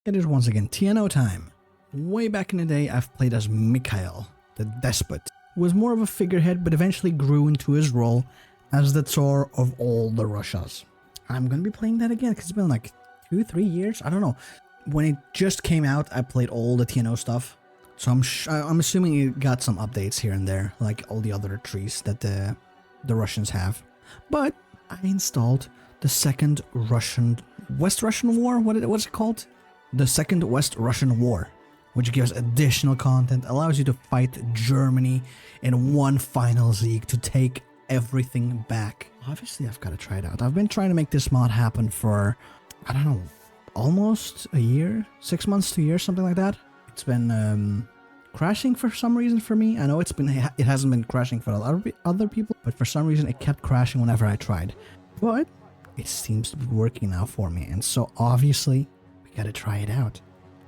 It is once again TNO time. Way back in the day, I've played as Mikhail, the despot, who was more of a figurehead but eventually grew into his role as the Tsar of all the Russias. I'm gonna be playing that again because it's been like 2-3 years. I don't know. When it just came out, I played all the TNO stuff, so I'm assuming it got some updates here and there, like all the other trees that the Russians have. But I installed the second West Russian War. What's it called? The Second West Russian War, which gives additional content, allows you to fight Germany in one final siege to take everything back. Obviously, I've got to try it out. I've been trying to make this mod happen for, I don't know, almost a year, 6 months to a year, something like that. It's been crashing for some reason for me. I know it hasn't been crashing for other people, but for some reason it kept crashing whenever I tried. But it seems to be working now for me, and so obviously we gotta try it out.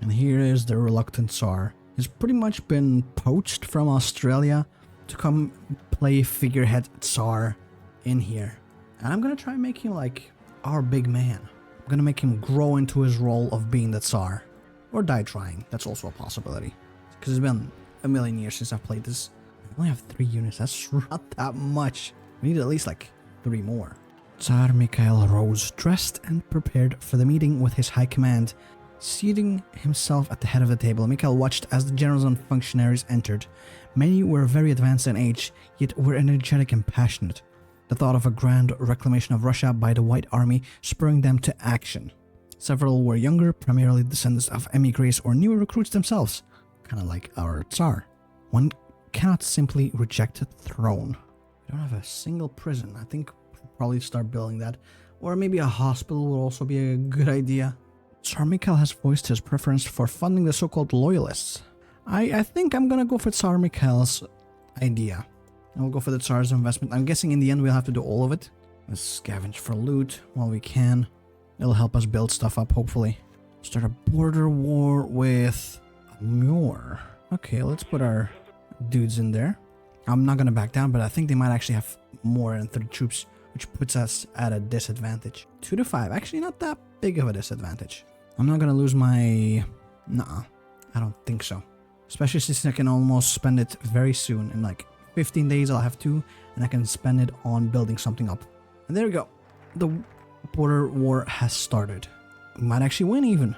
And here is the reluctant Tsar. He's pretty much been poached from Australia to come play figurehead Tsar in here. And I'm gonna try and make him like our big man. I'm gonna make him grow into his role of being the Tsar. Or die trying, that's also a possibility. Because it's been a million years since I've played this. I only have 3 units, that's not that much. We need at least like 3 more. Tsar Mikhail rose, dressed and prepared for the meeting with his high command. Seating himself at the head of the table, Mikhail watched as the generals and functionaries entered. Many were very advanced in age, yet were energetic and passionate. The thought of a grand reclamation of Russia by the White Army spurring them to action. Several were younger, primarily descendants of emigres or new recruits themselves, kind of like our Tsar. One cannot simply reject the throne. We don't have a single prison. I think probably start building that, or maybe a hospital would also be a good idea. Tsar Mikhail has voiced his preference for funding the so-called loyalists. I think I'm gonna go for Tsar Mikhail's idea. I'll go for the Tsar's investment. I'm guessing in the end we'll have to do all of it. Let's scavenge for loot while we can. It'll help us build stuff up, hopefully. Start a border war with Muir. Okay, let's put our dudes in there. I'm not gonna back down, but I think they might actually have more than 30 troops, which puts us at a disadvantage. 2 to 5, actually not that big of a disadvantage. I'm not gonna lose my... Nah, I don't think so. Especially since I can almost spend it very soon. In like 15 days I'll have 2, and I can spend it on building something up. And there we go. The border war has started. We might actually win even.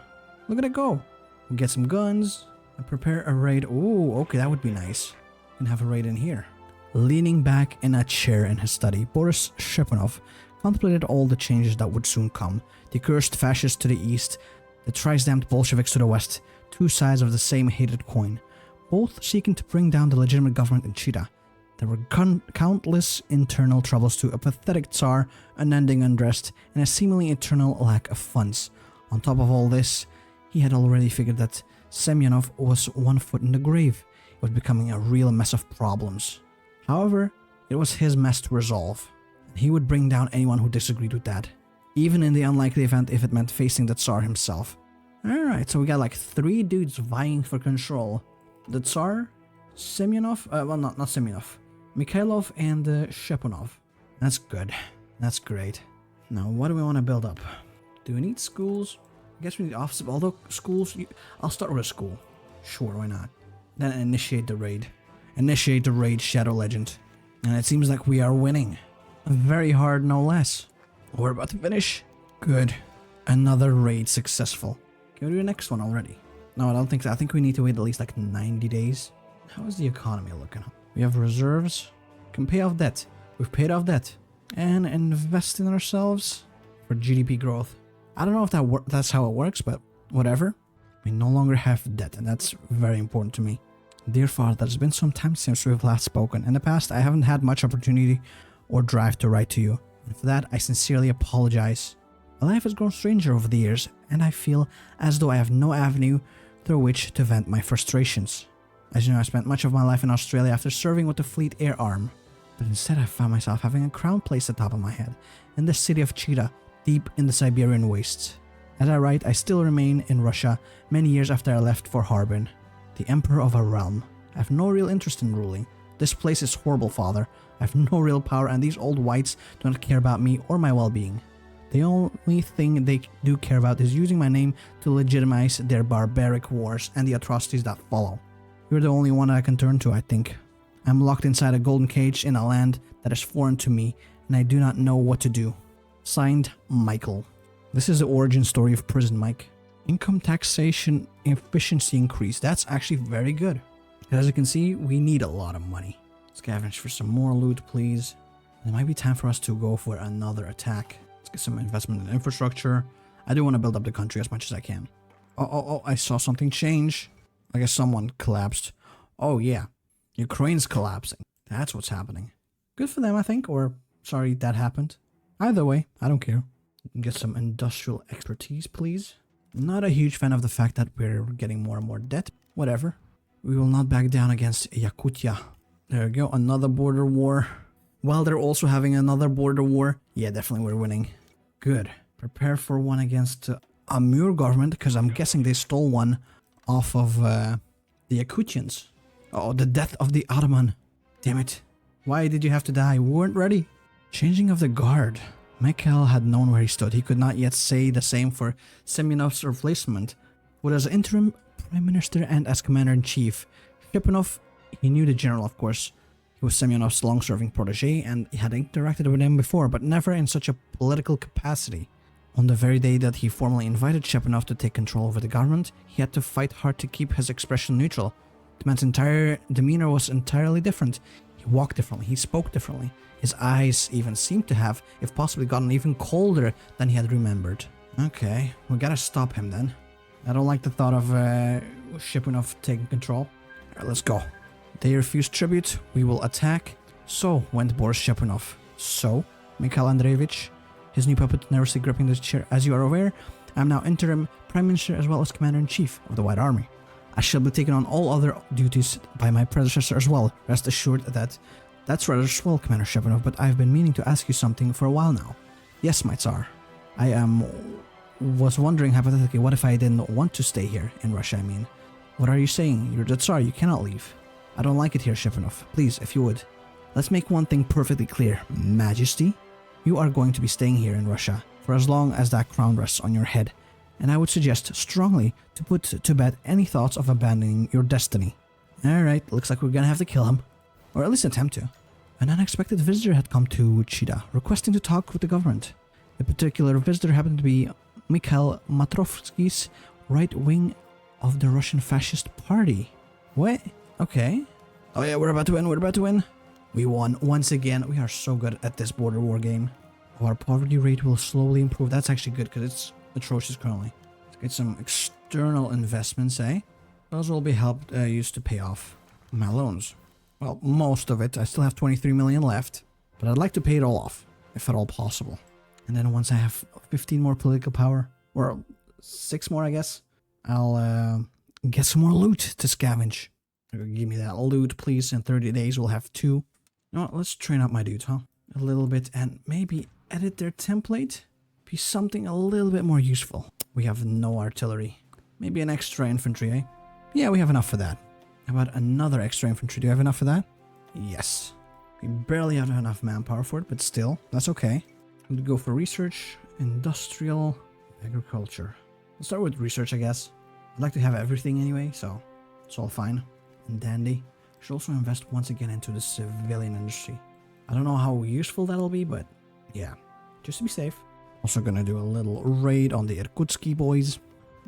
Look at it go. We'll get some guns and prepare a raid. Ooh, okay, that would be nice. We can have a raid in here. Leaning back in a chair in his study, Boris Shepanov contemplated all the changes that would soon come. The accursed fascists to the east, the thrice-damned Bolsheviks to the west, 2 sides of the same hated coin, both seeking to bring down the legitimate government in Chita. There were countless internal troubles to a pathetic Tsar, unending unrest, and a seemingly eternal lack of funds. On top of all this, he had already figured that Semyonov was 1 foot in the grave. It was becoming a real mess of problems. However, it was his mess to resolve, and he would bring down anyone who disagreed with that, even in the unlikely event if it meant facing the Tsar himself. Alright, so we got like 3 dudes vying for control. The Tsar, Semyonov, well not Semyonov, Mikhailov and Shepanov. That's good. That's great. Now, what do we want to build up? Do we need schools? I guess we need offices, although schools... I'll start with a school. Sure, why not? Then initiate the raid. Initiate the raid, Shadow Legend. And it seems like we are winning. Very hard, no less. We're about to finish. Good. Another raid successful. Can we do the next one already? No, I don't think so. I think we need to wait at least like 90 days. How is the economy looking? We have reserves. Can pay off debt. We've paid off debt. And invest in ourselves for GDP growth. I don't know if that's how it works, but whatever. We no longer have debt, and that's very important to me. Dear Father, it's been some time since we've last spoken. In the past, I haven't had much opportunity or drive to write to you. And for that, I sincerely apologize. My life has grown stranger over the years, and I feel as though I have no avenue through which to vent my frustrations. As you know, I spent much of my life in Australia after serving with the Fleet Air Arm. But instead, I found myself having a crown placed atop of my head in the city of Chita, deep in the Siberian wastes. As I write, I still remain in Russia many years after I left for Harbin, the emperor of a realm. I have no real interest in ruling. This place is horrible, Father. I have no real power, and these old whites do not care about me or my well-being. The only thing they do care about is using my name to legitimize their barbaric wars and the atrocities that follow. You're the only one I can turn to, I think. I'm locked inside a golden cage in a land that is foreign to me, and I do not know what to do. Signed, Michael. This is the origin story of Prison Mike. Income taxation efficiency increase. That's actually very good. As you can see, we need a lot of money. Scavenge for some more loot, please. It might be time for us to go for another attack. Let's get some investment in infrastructure. I do want to build up the country as much as I can. Oh, I saw something change. I guess someone collapsed. Oh yeah, Ukraine's collapsing. That's what's happening. Good for them, I think, or sorry that happened. Either way, I don't care. Get some industrial expertise, please. Not a huge fan of the fact that we're getting more and more debt. Whatever. We will not back down against Yakutia. There we go, another border war. While they're also having another border war. Yeah, definitely we're winning. Good. Prepare for one against Amur government, because I'm guessing they stole one off of the Yakutians. Oh, the death of the Ottoman. Damn it. Why did you have to die? We weren't ready. Changing of the guard. Mikhail had known where he stood. He could not yet say the same for Semyonov's replacement. But as interim prime minister and as commander-in-chief, Shepunov, he knew the general, of course. He was Semyonov's long-serving protege and he had interacted with him before, but never in such a political capacity. On the very day that he formally invited Shepunov to take control over the government, he had to fight hard to keep his expression neutral. The man's entire demeanor was entirely different. He walked differently, he spoke differently. His eyes even seemed to have, if possibly, gotten even colder than he had remembered. Okay, we gotta stop him then. I don't like the thought of Shepunov taking control. Alright, let's go. They refuse tribute, we will attack. So went Boris Shepunov. So, Mikhail Andreevich, his new puppet nervously gripping the chair. As you are aware, I am now interim prime minister as well as commander-in-chief of the White Army. I shall be taking on all other duties by my predecessor as well. Rest assured that that's rather swell, Commander Shepunov, but I've been meaning to ask you something for a while now. Yes, my Tsar. I was wondering hypothetically, what if I didn't want to stay here in Russia, I mean? What are you saying? You're the Tsar, you cannot leave. I don't like it here, Shepunov. Please, if you would. Let's make one thing perfectly clear. Majesty, you are going to be staying here in Russia for as long as that crown rests on your head. And I would suggest strongly to put to bed any thoughts of abandoning your destiny. Alright, looks like we're gonna have to kill him. Or at least attempt to. An unexpected visitor had come to Chida, requesting to talk with the government. The particular visitor happened to be Mikhail Matrovsky's right wing of the Russian Fascist Party. What? Okay. Oh yeah, we're about to win, We won once again. We are so good at this border war game. Our poverty rate will slowly improve. That's actually good because it's atrocious currently. Let's get some external investments, eh? Those will be used to pay off my loans. Well, most of it. I still have 23 million left, but I'd like to pay it all off, if at all possible. And then once I have 15 more political power, or 6 more, I guess, I'll get some more loot to scavenge. Give me that loot, please. In 30 days, we'll have 2. You know what? Let's train up my dudes, huh? A little bit, and maybe edit their template. Be something a little bit more useful. We have no artillery. Maybe an extra infantry, eh? Yeah, we have enough for that. How about another extra infantry? Do you have enough for that? Yes. We barely have enough manpower for it, but still, that's okay. I'm gonna go for research, industrial, agriculture. Let's start with research, I guess. I'd like to have everything anyway, so it's all fine and dandy. Should also invest once again into the civilian industry. I don't know how useful that'll be, but yeah, just to be safe. Also gonna do a little raid on the Irkutsky boys.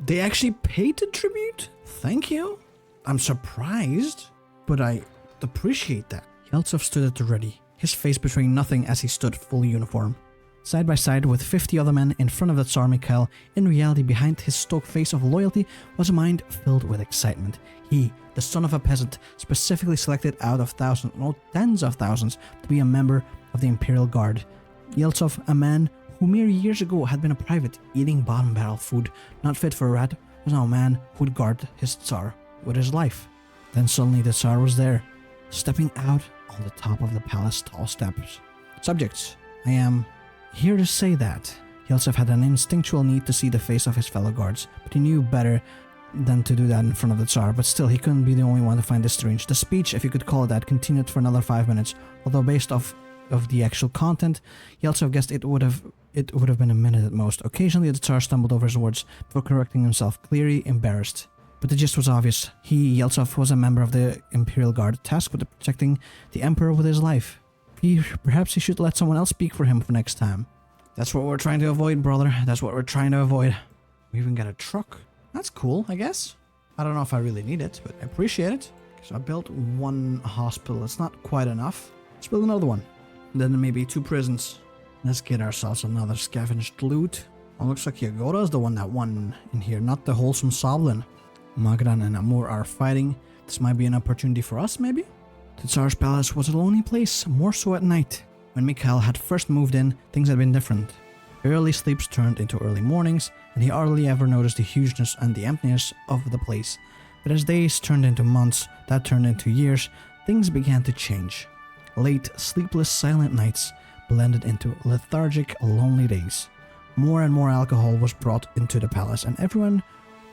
They actually paid the tribute? Thank you. I'm surprised, but I appreciate that. Yeltsov stood at the ready, his face betraying nothing as he stood full uniform. Side by side with 50 other men in front of the Tsar Mikhail, in reality behind his stoic face of loyalty was a mind filled with excitement. He, the son of a peasant, specifically selected out of thousands, no tens of thousands, to be a member of the Imperial Guard. Yeltsov, a man who mere years ago had been a private, eating bottom-barrel food, not fit for a rat, was now a man who would guard his Tsar with his life. Then suddenly the Tsar was there, stepping out on the top of the palace tall steps. Subjects, I am here to say that Yeltsov had an instinctual need to see the face of his fellow guards, but he knew better than to do that in front of the Tsar, but still he couldn't be the only one to find this strange. The speech, if you could call it that, continued for another 5 minutes, although based off of the actual content, Yeltsov guessed it it would have been a minute at most. Occasionally, the Tsar stumbled over his words before correcting himself, clearly embarrassed. But the gist was obvious. He, Yeltsov, was a member of the Imperial Guard, tasked with protecting the Emperor with his life. Perhaps he should let someone else speak for him for next time. That's what we're trying to avoid, brother. That's what we're trying to avoid. We even got a truck. That's cool, I guess. I don't know if I really need it, but I appreciate it. So I built one hospital. It's not quite enough. Let's build another one. And then maybe 2 prisons. Let's get ourselves another scavenged loot. Oh, looks like Yagoda is the one that won in here, not the wholesome Soblin. Magran and Amur are fighting. This might be an opportunity for us, maybe? The Tsar's palace was a lonely place, more so at night. When Mikhail had first moved in, things had been different. Early sleeps turned into early mornings, and he hardly ever noticed the hugeness and the emptiness of the place. But as days turned into months, that turned into years, things began to change. Late, sleepless, silent nights blended into lethargic, lonely days. More and more alcohol was brought into the palace, and everyone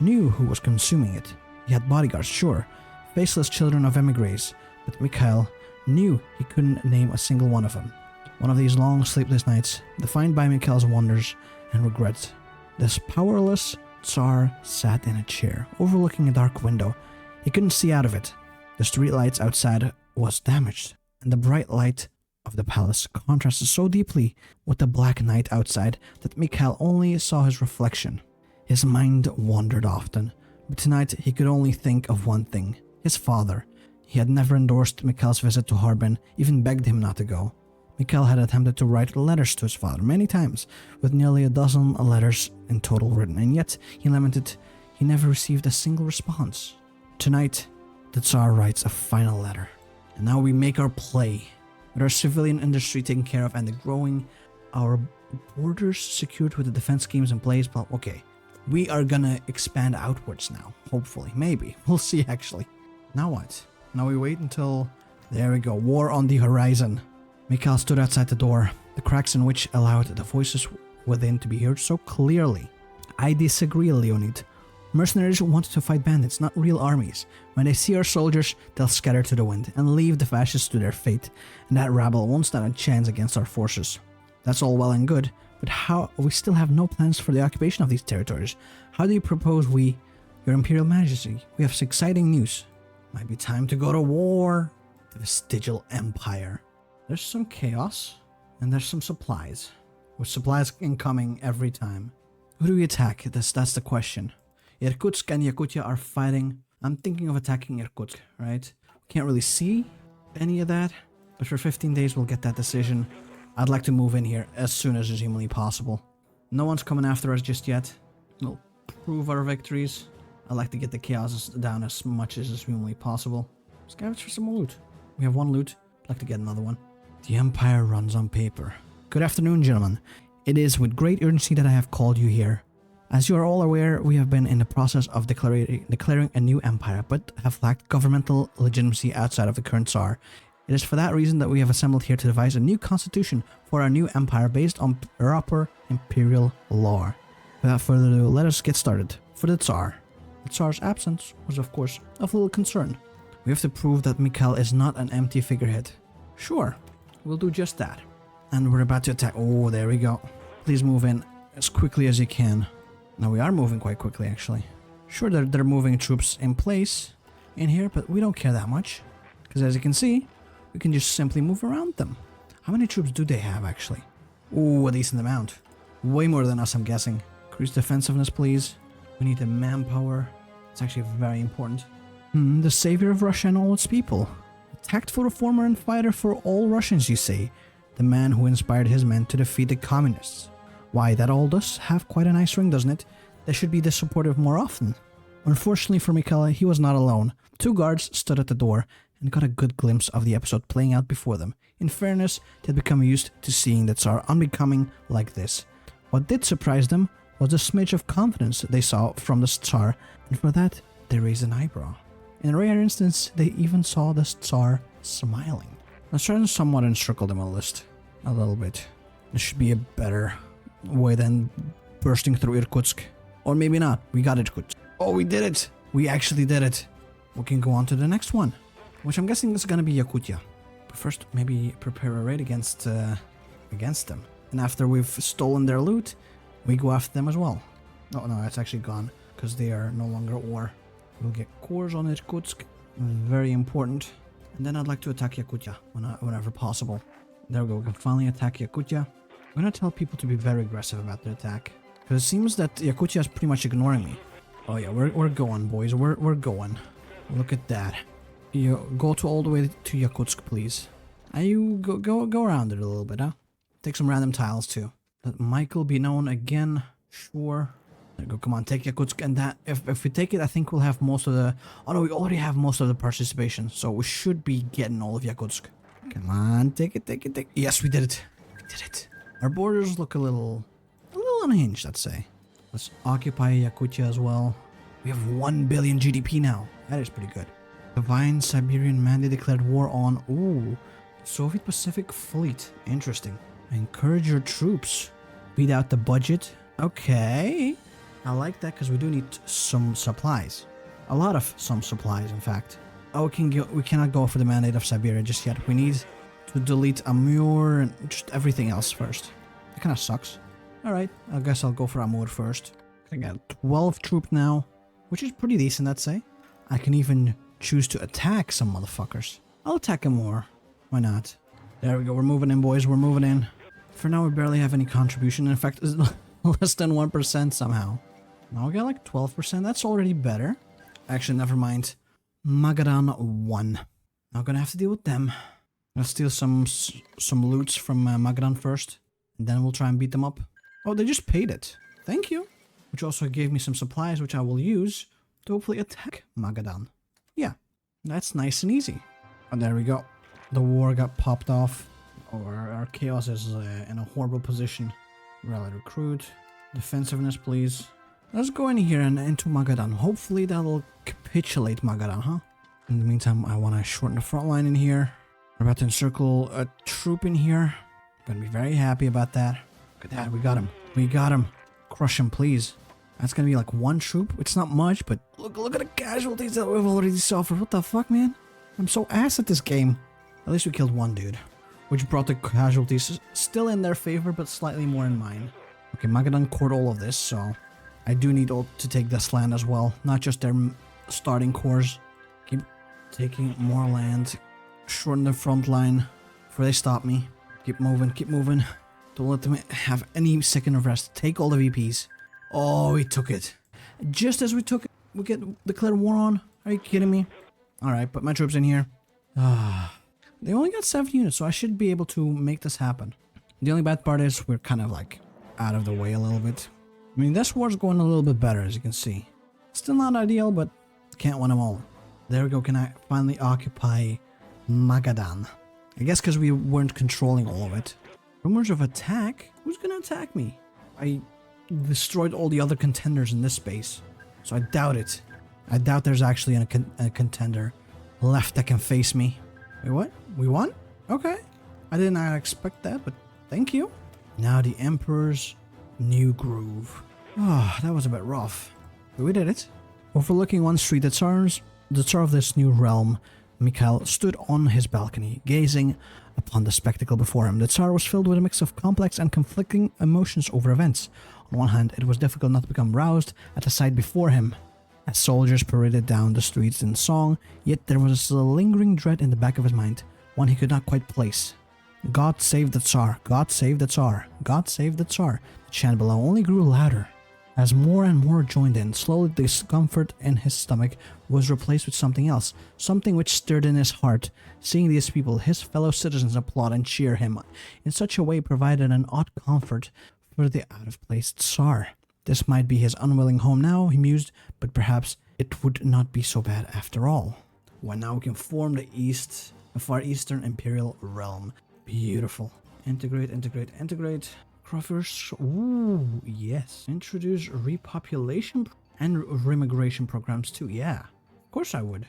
knew who was consuming it. He had bodyguards, sure, faceless children of emigres, but Mikhail knew he couldn't name a single one of them. One of these long, sleepless nights, defined by Mikhail's wonders and regrets, this powerless Tsar sat in a chair, overlooking a dark window. He couldn't see out of it. The streetlights outside was damaged, and the bright light of the palace contrasted so deeply with the black night outside that Mikhail only saw his reflection. His mind wandered often, but tonight he could only think of one thing: his father. He had never endorsed Mikhail's visit to Harbin, even begged him not to go. Mikhail had attempted to write letters to his father many times, with nearly a dozen letters in total written, and yet, he lamented, he never received a single response. Tonight, the Tsar writes a final letter. And now we make our play. With our civilian industry taken care of and our borders secured with the defense schemes in place, but okay. We are gonna expand outwards now, hopefully, maybe. We'll see, actually. Now what? Now we wait until... There we go, war on the horizon. Mikhail stood outside the door, the cracks in which allowed the voices within to be heard so clearly. I disagree, Leonid. Mercenaries want to fight bandits, not real armies. When they see our soldiers, they'll scatter to the wind and leave the fascists to their fate, and that rabble won't stand a chance against our forces. That's all well and good, but how we still have no plans for the occupation of these territories. How do you propose we, your Imperial Majesty? We have some exciting news. Might be time to go to war. The Vestigial Empire. There's some chaos, and there's some supplies. With supplies incoming every time. Who do we attack? That's the question. Irkutsk and Yakutia are fighting. I'm thinking of attacking Irkutsk, right? Can't really see any of that, but for 15 days we'll get that decision. I'd like to move in here as soon as is humanly possible. No one's coming after us just yet. We'll prove our victories. I'd like to get the chaos down as much as is humanly possible. Scavenge for some more loot. We have 1 loot. I'd like to get another one. The Empire runs on paper. Good afternoon, gentlemen. It is with great urgency that I have called you here. As you are all aware, we have been in the process of declaring a new empire, but have lacked governmental legitimacy outside of the current Tsar. It is for that reason that we have assembled here to devise a new constitution for our new empire based on proper imperial law. Without further ado, let us get started. For the Tsar. The Tsar's absence was, of course, of little concern. We have to prove that Mikhail is not an empty figurehead. Sure, we'll do just that. And we're about to attack. Oh, there we go. Please move in as quickly as you can. Now we are moving quite quickly, actually. Sure, they're moving troops in place in here, but we don't care that much. Because as you can see, we can just simply move around them. How many troops do they have, actually? Ooh, a decent amount. Way more than us, I'm guessing. Increase defensiveness, please. We need the manpower. It's actually very important. The savior of Russia and all its people. A tactful reformer and fighter for all Russians, you say. The man who inspired his men to defeat the communists. Why, that all does have quite a nice ring, doesn't it? They should be this supportive more often. Unfortunately for Mikhail, he was not alone. 2 guards stood at the door and got a good glimpse of the episode playing out before them. In fairness, they had become used to seeing the Tsar unbecoming like this. What did surprise them was the smidge of confidence they saw from the Tsar, and for that, they raised an eyebrow. In a rare instance, they even saw the Tsar smiling. Let's try to somewhat encircle them a little bit. This should be a better way than bursting through Irkutsk. Or maybe not. We got Irkutsk. Oh, we did it! We actually did it. We can go on to the next one, which I'm guessing is gonna be Yakutia. But first, maybe prepare a raid against them. And after we've stolen their loot, we go after them as well. Oh no, it's actually gone because they are no longer ore. We'll get cores on Irkutsk, very important. And then I'd like to attack Yakutia whenever possible. There we go, we can finally attack Yakutia. I'm gonna tell people to be very aggressive about their attack, because it seems that Yakutia is pretty much ignoring me. Oh yeah, we're going, boys, we're going. Look at that. You go all the way to Yakutsk, please. You go around it a little bit, huh? Take some random tiles too. Let Michael be known again. Sure. There you go. Come on, take Yakutsk, and that if we take it, I think we'll have most of the. Oh no, we already have most of the participation, so we should be getting all of Yakutsk. Come on, take it. Yes, we did it. We did it. Our borders look a little unhinged, I'd say. Let's occupy Yakutia as well. We have 1 billion GDP now. That is pretty good. Divine Siberian Mandate declared war on. Ooh, Soviet Pacific Fleet. Interesting. Encourage your troops. Beat out the budget. Okay. I like that because we do need some supplies. A lot of some supplies, in fact. Oh, we cannot go for the Mandate of Siberia just yet. We need to delete Amur and just everything else first. That kind of sucks. Alright, I guess I'll go for Amur first. I got 12 troops now, which is pretty decent, I'd say. I can even choose to attack some motherfuckers. I'll attack Amur. Why not? There we go, we're moving in, boys, we're moving in. For now, we barely have any contribution. In fact, it's less than 1% somehow. Now we got like 12%. That's already better. Actually, never mind. Magadan 1. Now gonna have to deal with them. Let's steal some loots from Magadan first. And then we'll try and beat them up. Oh, they just paid it. Thank you. Which also gave me some supplies, which I will use to hopefully attack Magadan. Yeah, that's nice and easy. And there we go. The war got popped off. Our chaos is in a horrible position. Rally recruit. Defensiveness, please. Let's go in here and into Magadan. Hopefully that'll capitulate Magadan, huh? In the meantime, I want to shorten the front line in here. We're about to encircle a troop in here. Gonna be very happy about that. Look at that, we got him. We got him. Crush him, please. That's gonna be like 1 troop. It's not much, but look at the casualties that we've already suffered. What the fuck, man? I'm so ass at this game. At least we killed 1 dude, which brought the casualties still in their favor, but slightly more in mine. Okay, Magadan cored all of this, so I do need to take this land as well, not just their starting cores. Keep taking more land, shorten the front line before they stop me. Keep moving. Don't let them have any second of rest. Take all the VPs. Oh, we took it. Just as we took it, we get declared war on. Are you kidding me? Alright, put my troops in here. They only got 7 units, so I should be able to make this happen. The only bad part is we're kind of like out of the way a little bit. I mean, this war's going a little bit better, as you can see. Still not ideal, but can't win them all. There we go. Can I finally occupy Magadan? I guess because we weren't controlling all of it. Rumors of attack? Who's gonna attack me? I destroyed all the other contenders in this space, so I doubt it. I doubt there's actually a contender left that can face me. Wait, what? We won? Okay. I did not expect that, but thank you. Now the Emperor's new groove. Oh, that was a bit rough. But we did it. Overlooking one street, the Tsar of this new realm, Mikhail, stood on his balcony, gazing upon the spectacle before him. The Tsar was filled with a mix of complex and conflicting emotions over events. On one hand, it was difficult not to become roused at the sight before him, as soldiers paraded down the streets in song, yet there was a lingering dread in the back of his mind, one he could not quite place. God save the Tsar, God save the Tsar, God save the Tsar. The chant below only grew louder. As more and more joined in, slowly the discomfort in his stomach was replaced with something else, something which stirred in his heart. Seeing these people, his fellow citizens, applaud and cheer him, in such a way provided an odd comfort for the out-of-place Tsar. This might be his unwilling home now, he mused, but perhaps it would not be so bad after all. Well, now we can form the Far Eastern Imperial Realm. Beautiful. Integrate. Crawfish. Ooh, yes. Introduce repopulation and remigration programs too. Yeah, of course I would.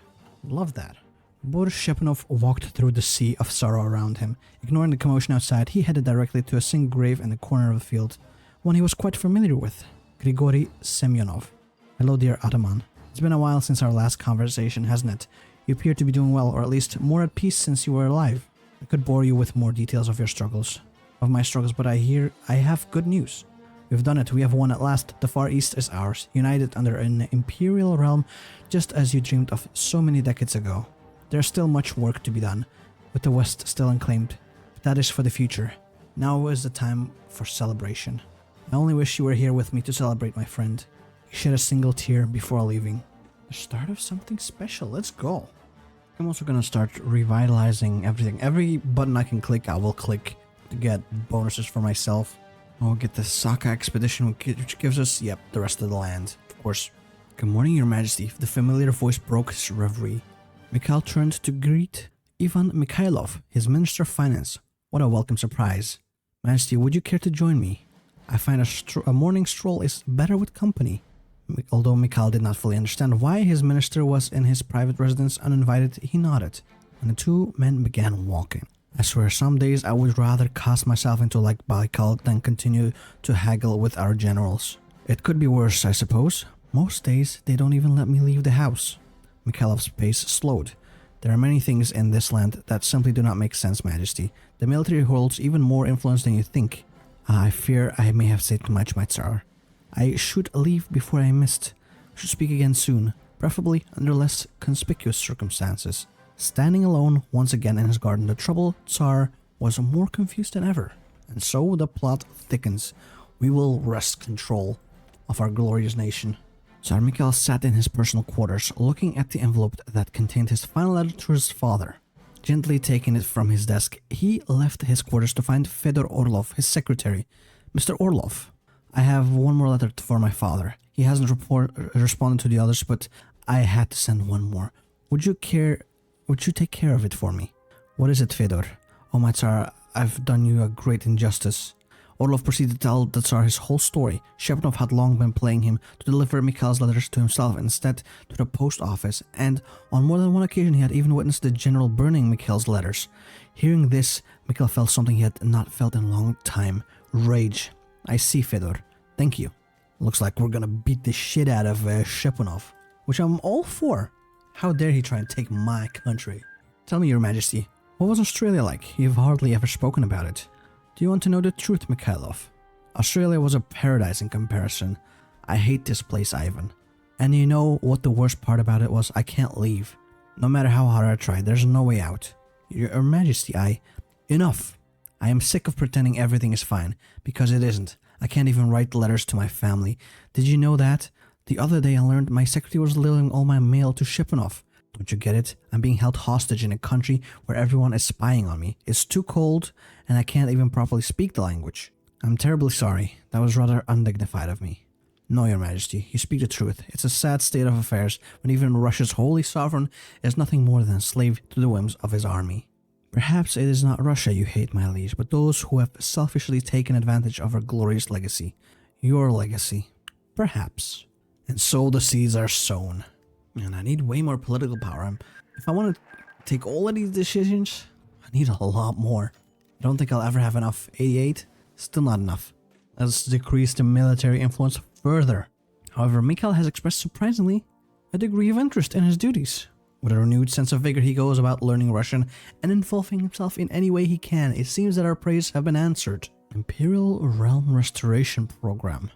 Love that. Boris Shepanov walked through the sea of sorrow around him. Ignoring the commotion outside, he headed directly to a single grave in the corner of the field, one he was quite familiar with. Grigory Semyonov. Hello, dear Ataman. It's been a while since our last conversation, hasn't it? You appear to be doing well, or at least more at peace since you were alive. I could bore you with more details of your struggles. of my struggles, but I hear I have good news. We've done it. We have won at last. The Far East is ours, united under an imperial realm, just as you dreamed of so many decades ago. There's still much work to be done, with the West still unclaimed, but that is for the future. Now is the time for celebration. I only wish you were here with me to celebrate, my friend. You shed a single tear before leaving. The start of something special. Let's go. I'm also gonna start revitalizing everything. Every button I can click, I will click to get bonuses for myself. I'll get the Saka expedition, which gives us, yep, the rest of the land, of course. Good morning, Your Majesty. The familiar voice broke his reverie. Mikhail turned to greet Ivan Mikhailov, his Minister of Finance. What a welcome surprise. Majesty, would you care to join me? I find a morning stroll is better with company. Although Mikhail did not fully understand why his minister was in his private residence uninvited, he nodded, and the two men began walking. I swear some days I would rather cast myself into like Baikal than continue to haggle with our generals. It could be worse, I suppose. Most days they don't even let me leave the house. Mikhailov's pace slowed. There are many things in this land that simply do not make sense, Majesty. The military holds even more influence than you think. I fear I may have said too much, my Tsar. I should leave before I missed. We should speak again soon, preferably under less conspicuous circumstances. Standing alone once again in his garden, the troubled Tsar was more confused than ever. And so the plot thickens. We will wrest control of our glorious nation. Tsar Mikhail sat in his personal quarters, looking at the envelope that contained his final letter to his father. Gently taking it from his desk, he left his quarters to find Fedor Orlov, his secretary. Mr. Orlov, I have one more letter for my father. He hasn't responded to the others, but I had to send one more. Would you take care of it for me? What is it, Fedor? Oh, my Tsar, I've done you a great injustice. Orlov proceeded to tell the Tsar his whole story. Shepanov had long been playing him to deliver Mikhail's letters to himself instead to the post office, and on more than one occasion he had even witnessed the general burning Mikhail's letters. Hearing this, Mikhail felt something he had not felt in a long time. Rage. I see, Fedor. Thank you. Looks like we're gonna beat the shit out of Shepanov, which I'm all for. How dare he try and take my country? Tell me, Your Majesty, what was Australia like? You've hardly ever spoken about it. Do you want to know the truth, Mikhailov? Australia was a paradise in comparison. I hate this place, Ivan. And you know what the worst part about it was? I can't leave. No matter how hard I try, there's no way out. Your Majesty, Enough. I am sick of pretending everything is fine, because it isn't. I can't even write letters to my family. Did you know that? The other day I learned my secretary was delivering all my mail to Shepanov. Don't you get it? I'm being held hostage in a country where everyone is spying on me. It's too cold, and I can't even properly speak the language. I'm terribly sorry. That was rather undignified of me. No, Your Majesty, you speak the truth. It's a sad state of affairs when even Russia's holy sovereign is nothing more than a slave to the whims of his army. Perhaps it is not Russia you hate, my liege, but those who have selfishly taken advantage of our glorious legacy. Your legacy. Perhaps. And so the seeds are sown. And I need way more political power. If I want to take all of these decisions, I need a lot more. I don't think I'll ever have enough. 88? Still not enough. Let's decrease the military influence further. However, Mikhail has expressed surprisingly a degree of interest in his duties. With a renewed sense of vigor, he goes about learning Russian and involving himself in any way he can. It seems that our prayers have been answered. Imperial Realm Restoration Program.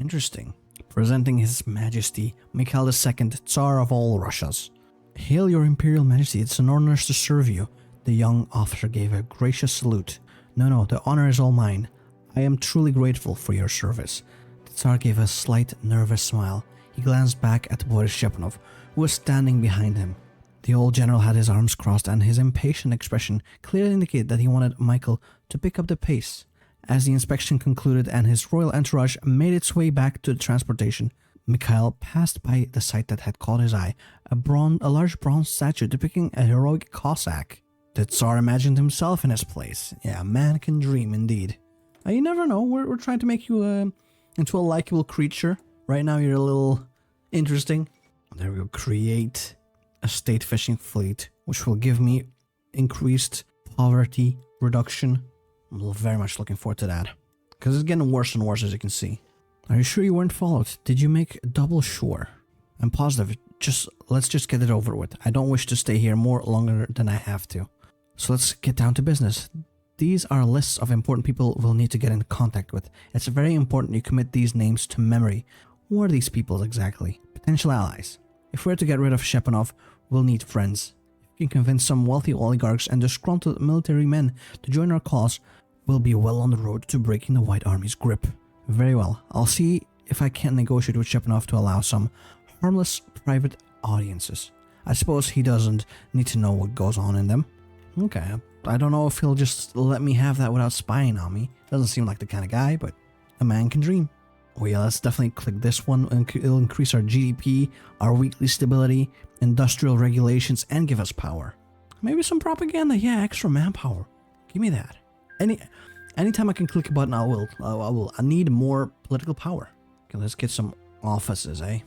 Interesting. Presenting His Majesty Mikhail II, Tsar of all Russias. Hail, Your Imperial Majesty, it's an honor to serve you. The young officer gave a gracious salute. No, the honor is all mine. I am truly grateful for your service. The Tsar gave a slight, nervous smile. He glanced back at Boris Shepanov, who was standing behind him. The old general had his arms crossed, and his impatient expression clearly indicated that he wanted Michael to pick up the pace. As the inspection concluded and his royal entourage made its way back to the transportation, Mikhail passed by the sight that had caught his eye, a large bronze statue depicting a heroic Cossack. The Tsar imagined himself in his place. Yeah, a man can dream indeed. You never know, we're trying to make you into a likable creature. Right now you're a little interesting. There we go, create a state fishing fleet, which will give me increased poverty reduction. I'm very much looking forward to that, because it's getting worse and worse, as you can see. Are you sure you weren't followed? Did you make double sure? I'm positive. Let's just get it over with. I don't wish to stay here more longer than I have to. So let's get down to business. These are lists of important people we'll need to get in contact with. It's very important you commit these names to memory. Who are these people exactly? Potential allies. If we're to get rid of Shepanov, we'll need friends. If we can convince some wealthy oligarchs and disgruntled military men to join our cause, we'll be well on the road to breaking the White Army's grip. Very well. I'll see if I can negotiate with Shepanov to allow some harmless private audiences. I suppose he doesn't need to know what goes on in them. Okay, I don't know if he'll just let me have that without spying on me. Doesn't seem like the kind of guy, but a man can dream. Oh yeah, let's definitely click this one. It'll increase our GDP, our weekly stability, industrial regulations, and give us power. Maybe some propaganda. Yeah, extra manpower. Give me that. Anytime I can click a button, I will. I need more political power. Okay, let's get some offices, eh?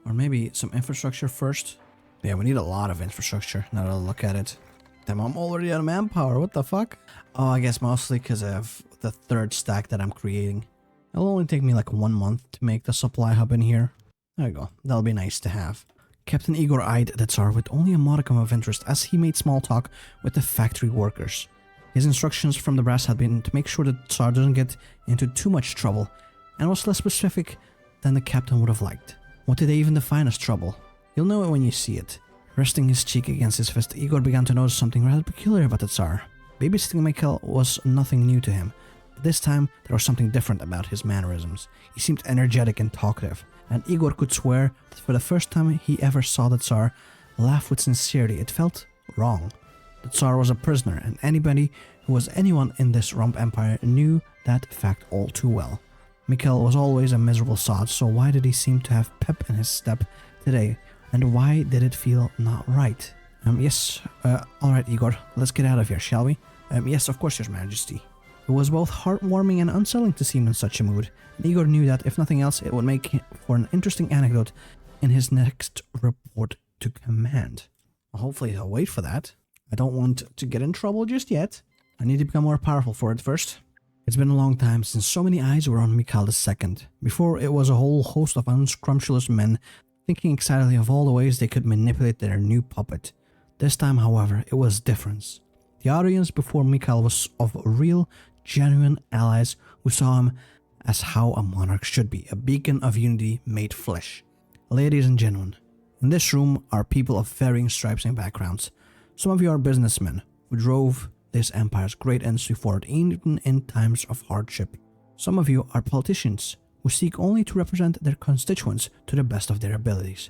Or maybe some infrastructure first. Yeah, we need a lot of infrastructure. Now that I look at it. Damn, I'm already out of manpower. What the fuck? Oh, I guess mostly because of the third stack that I'm creating. It'll only take me like 1 month to make the supply hub in here. There you go. That'll be nice to have. Captain Igor eyed the Tsar with only a modicum of interest as he made small talk with the factory workers. His instructions from the brass had been to make sure the Tsar doesn't get into too much trouble, and was less specific than the captain would have liked. What did they even define as trouble? You'll know it when you see it. Resting his cheek against his fist, Igor began to notice something rather peculiar about the Tsar. Babysitting Mikhail was nothing new to him, but this time there was something different about his mannerisms. He seemed energetic and talkative, and Igor could swear that for the first time he ever saw the Tsar laugh with sincerity. It felt wrong. The Tsar was a prisoner, and anybody who was anyone in this rump empire knew that fact all too well. Mikhail was always a miserable sod, so why did he seem to have pep in his step today? And why did it feel not right? Alright Igor, let's get out of here, shall we? Yes, of course, Your Majesty. It was both heartwarming and unsettling to see him in such a mood, and Igor knew that, if nothing else, it would make for an interesting anecdote in his next report to command. Well, hopefully he'll wait for that. I don't want to get in trouble just yet. I need to become more powerful for it first. It's been a long time since so many eyes were on Mikhail II. Before, it was a whole host of unscrumptious men thinking excitedly of all the ways they could manipulate their new puppet. This time, however, it was different. The audience before Mikhail was of real, genuine allies who saw him as how a monarch should be, a beacon of unity made flesh. Ladies and gentlemen, in this room are people of varying stripes and backgrounds. Some of you are businessmen who drove this empire's great industry forward even in times of hardship. Some of you are politicians who seek only to represent their constituents to the best of their abilities.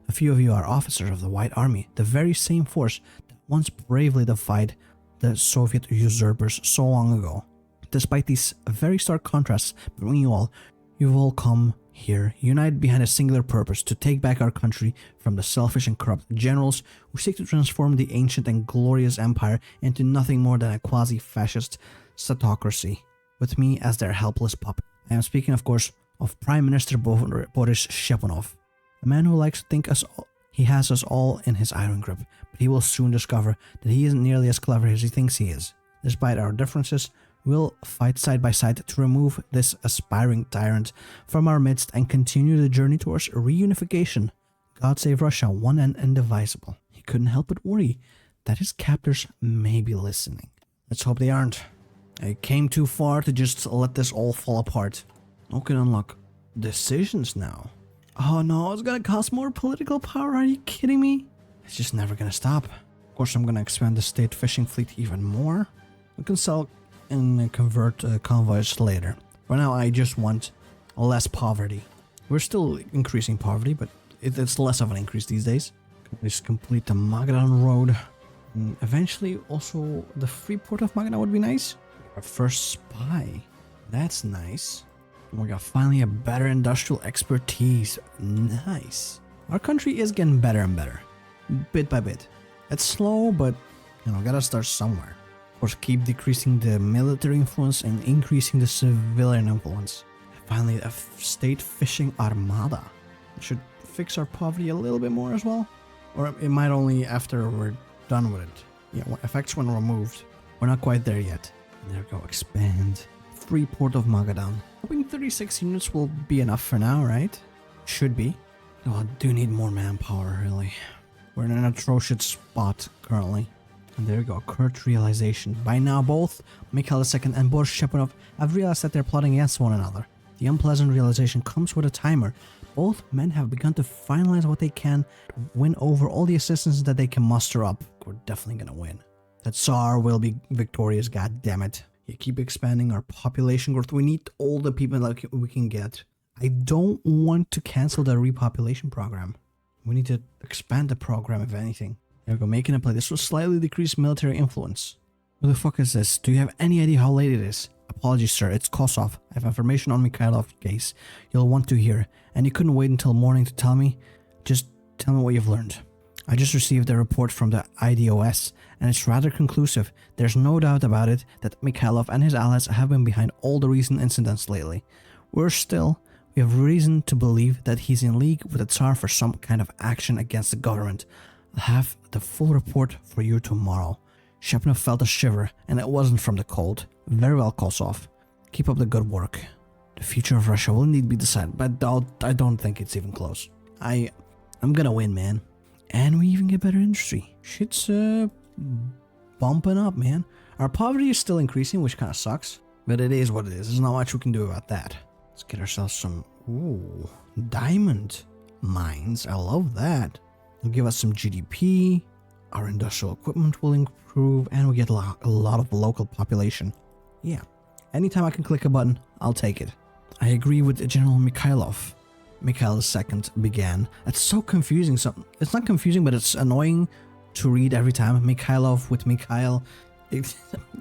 A few of you are officers of the White Army, the very same force that once bravely defied the Soviet usurpers so long ago. Despite these very stark contrasts between you all, you've all come here, united behind a singular purpose: to take back our country from the selfish and corrupt generals who seek to transform the ancient and glorious empire into nothing more than a quasi-fascist statocracy, with me as their helpless puppet. I am speaking, of course, of Prime Minister Boris Shepanov, a man who likes to think he has us all in his iron grip, but he will soon discover that he isn't nearly as clever as he thinks he is. Despite our differences, we'll fight side by side to remove this aspiring tyrant from our midst and continue the journey towards reunification. God save Russia, one and indivisible. He couldn't help but worry that his captors may be listening. Let's hope they aren't. I came too far to just let this all fall apart. Okay, unlock decisions now. Oh no, it's gonna cost more political power. Are you kidding me? It's just never gonna stop. Of course, I'm gonna expand the state fishing fleet even more. We can sell and convert convoys later. For now, I just want less poverty. We're still increasing poverty, but it's less of an increase these days. Let's complete the Magadan road. And eventually, also the free port of Magadan would be nice. Our first spy. That's nice. We got finally a better industrial expertise. Nice. Our country is getting better and better, bit by bit. It's slow, but gotta start somewhere. Of course, keep decreasing the military influence and increasing the civilian influence. Finally, a state fishing armada. We should fix our poverty a little bit more as well, or it might only after we're done with it. Yeah, effects when removed. We're not quite there yet. There we go. Expand. Free port of Magadan. Hoping 36 units will be enough for now, right? Should be. Oh, I do need more manpower, really. We're in an atrocious spot currently. And there we go, curt realization. By now, both Mikhail II and Boris Shepanov have realized that they're plotting against one another. The unpleasant realization comes with a timer. Both men have begun to finalize what they can to win over all the assistance that they can muster up. We're definitely gonna win. The Tsar will be victorious, goddammit. You keep expanding our population growth. We need all the people that we can get. I don't want to cancel the repopulation program. We need to expand the program, if anything. There we go, making a play. This will slightly decrease military influence. Who the fuck is this? Do you have any idea how late it is? Apologies, sir. It's Kosov. I have information on Mikhailov's case you'll want to hear, and you couldn't wait until morning to tell me? Just tell me what you've learned. I just received a report from the IDOS, and it's rather conclusive. There's no doubt about it that Mikhailov and his allies have been behind all the recent incidents lately. We have reason to believe that he's in league with the Tsar for some kind of action against the government. I'll have the full report for you tomorrow. Shepanov felt a shiver, and it wasn't from the cold. Very well, Kosov. Keep up the good work. The future of Russia will indeed be decided, but I don't think it's even close. I'm gonna win, man. And we even get better industry. Shit's bumping up, man. Our poverty is still increasing, which kind of sucks, but it is what it is. There's not much we can do about that. Let's get ourselves some diamond mines. I love that. It'll give us some GDP. Our industrial equipment will improve, and we get a lot of local population. Yeah. Anytime I can click a button, I'll take it. I agree with General Mikhailov. Mikhail II began. It's so confusing. It's not confusing, but it's annoying to read every time. Mikhailov with Mikhail. It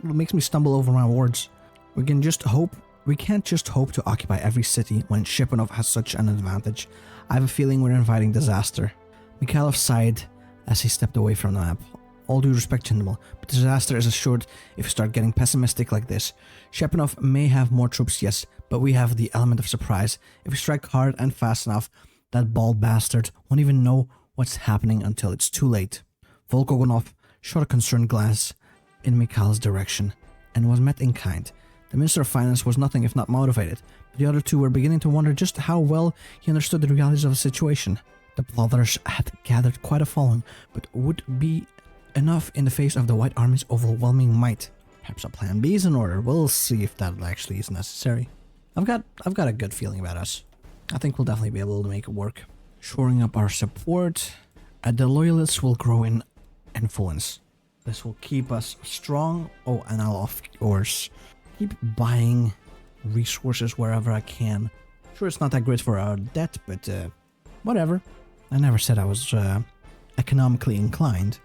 makes me stumble over my words. We can't just hope to occupy every city when Shepanov has such an advantage. I have a feeling we're inviting disaster. Mikhailov sighed as he stepped away from the map. All due respect, General, but disaster is assured if you start getting pessimistic like this. Shepanov may have more troops, yes, but we have the element of surprise. If we strike hard and fast enough, that bald bastard won't even know what's happening until it's too late. Volkogonov shot a concerned glance in Mikhail's direction and was met in kind. The Minister of Finance was nothing if not motivated, but the other two were beginning to wonder just how well he understood the realities of the situation. The plotters had gathered quite a following, but would be enough in the face of the White Army's overwhelming might. Perhaps a plan B is in order. We'll see if that actually is necessary. I've got a good feeling about us. I think we'll definitely be able to make it work. Shoring up our support. The loyalists will grow in influence. This will keep us strong. Oh, and I'll of course keep buying resources wherever I can. Sure, it's not that great for our debt, but whatever. I never said I was economically inclined.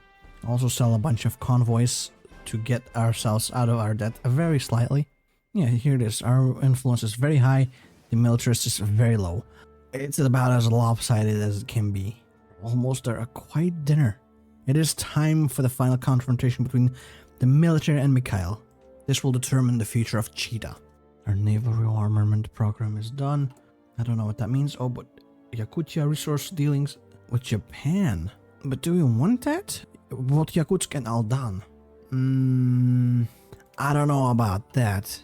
Also sell a bunch of convoys to get ourselves out of our debt very slightly. Yeah, here it is. Our influence is very high. The militarist is very low. It's about as lopsided as it can be. Almost a quiet dinner. It is time for the final confrontation between the military and Mikhail. This will determine the future of Cheetah. Our naval rearmament program is done. I don't know what that means. Oh, but Yakutia resource dealings with Japan. But do we want that? What Yakutsk and Aldan? I don't know about that.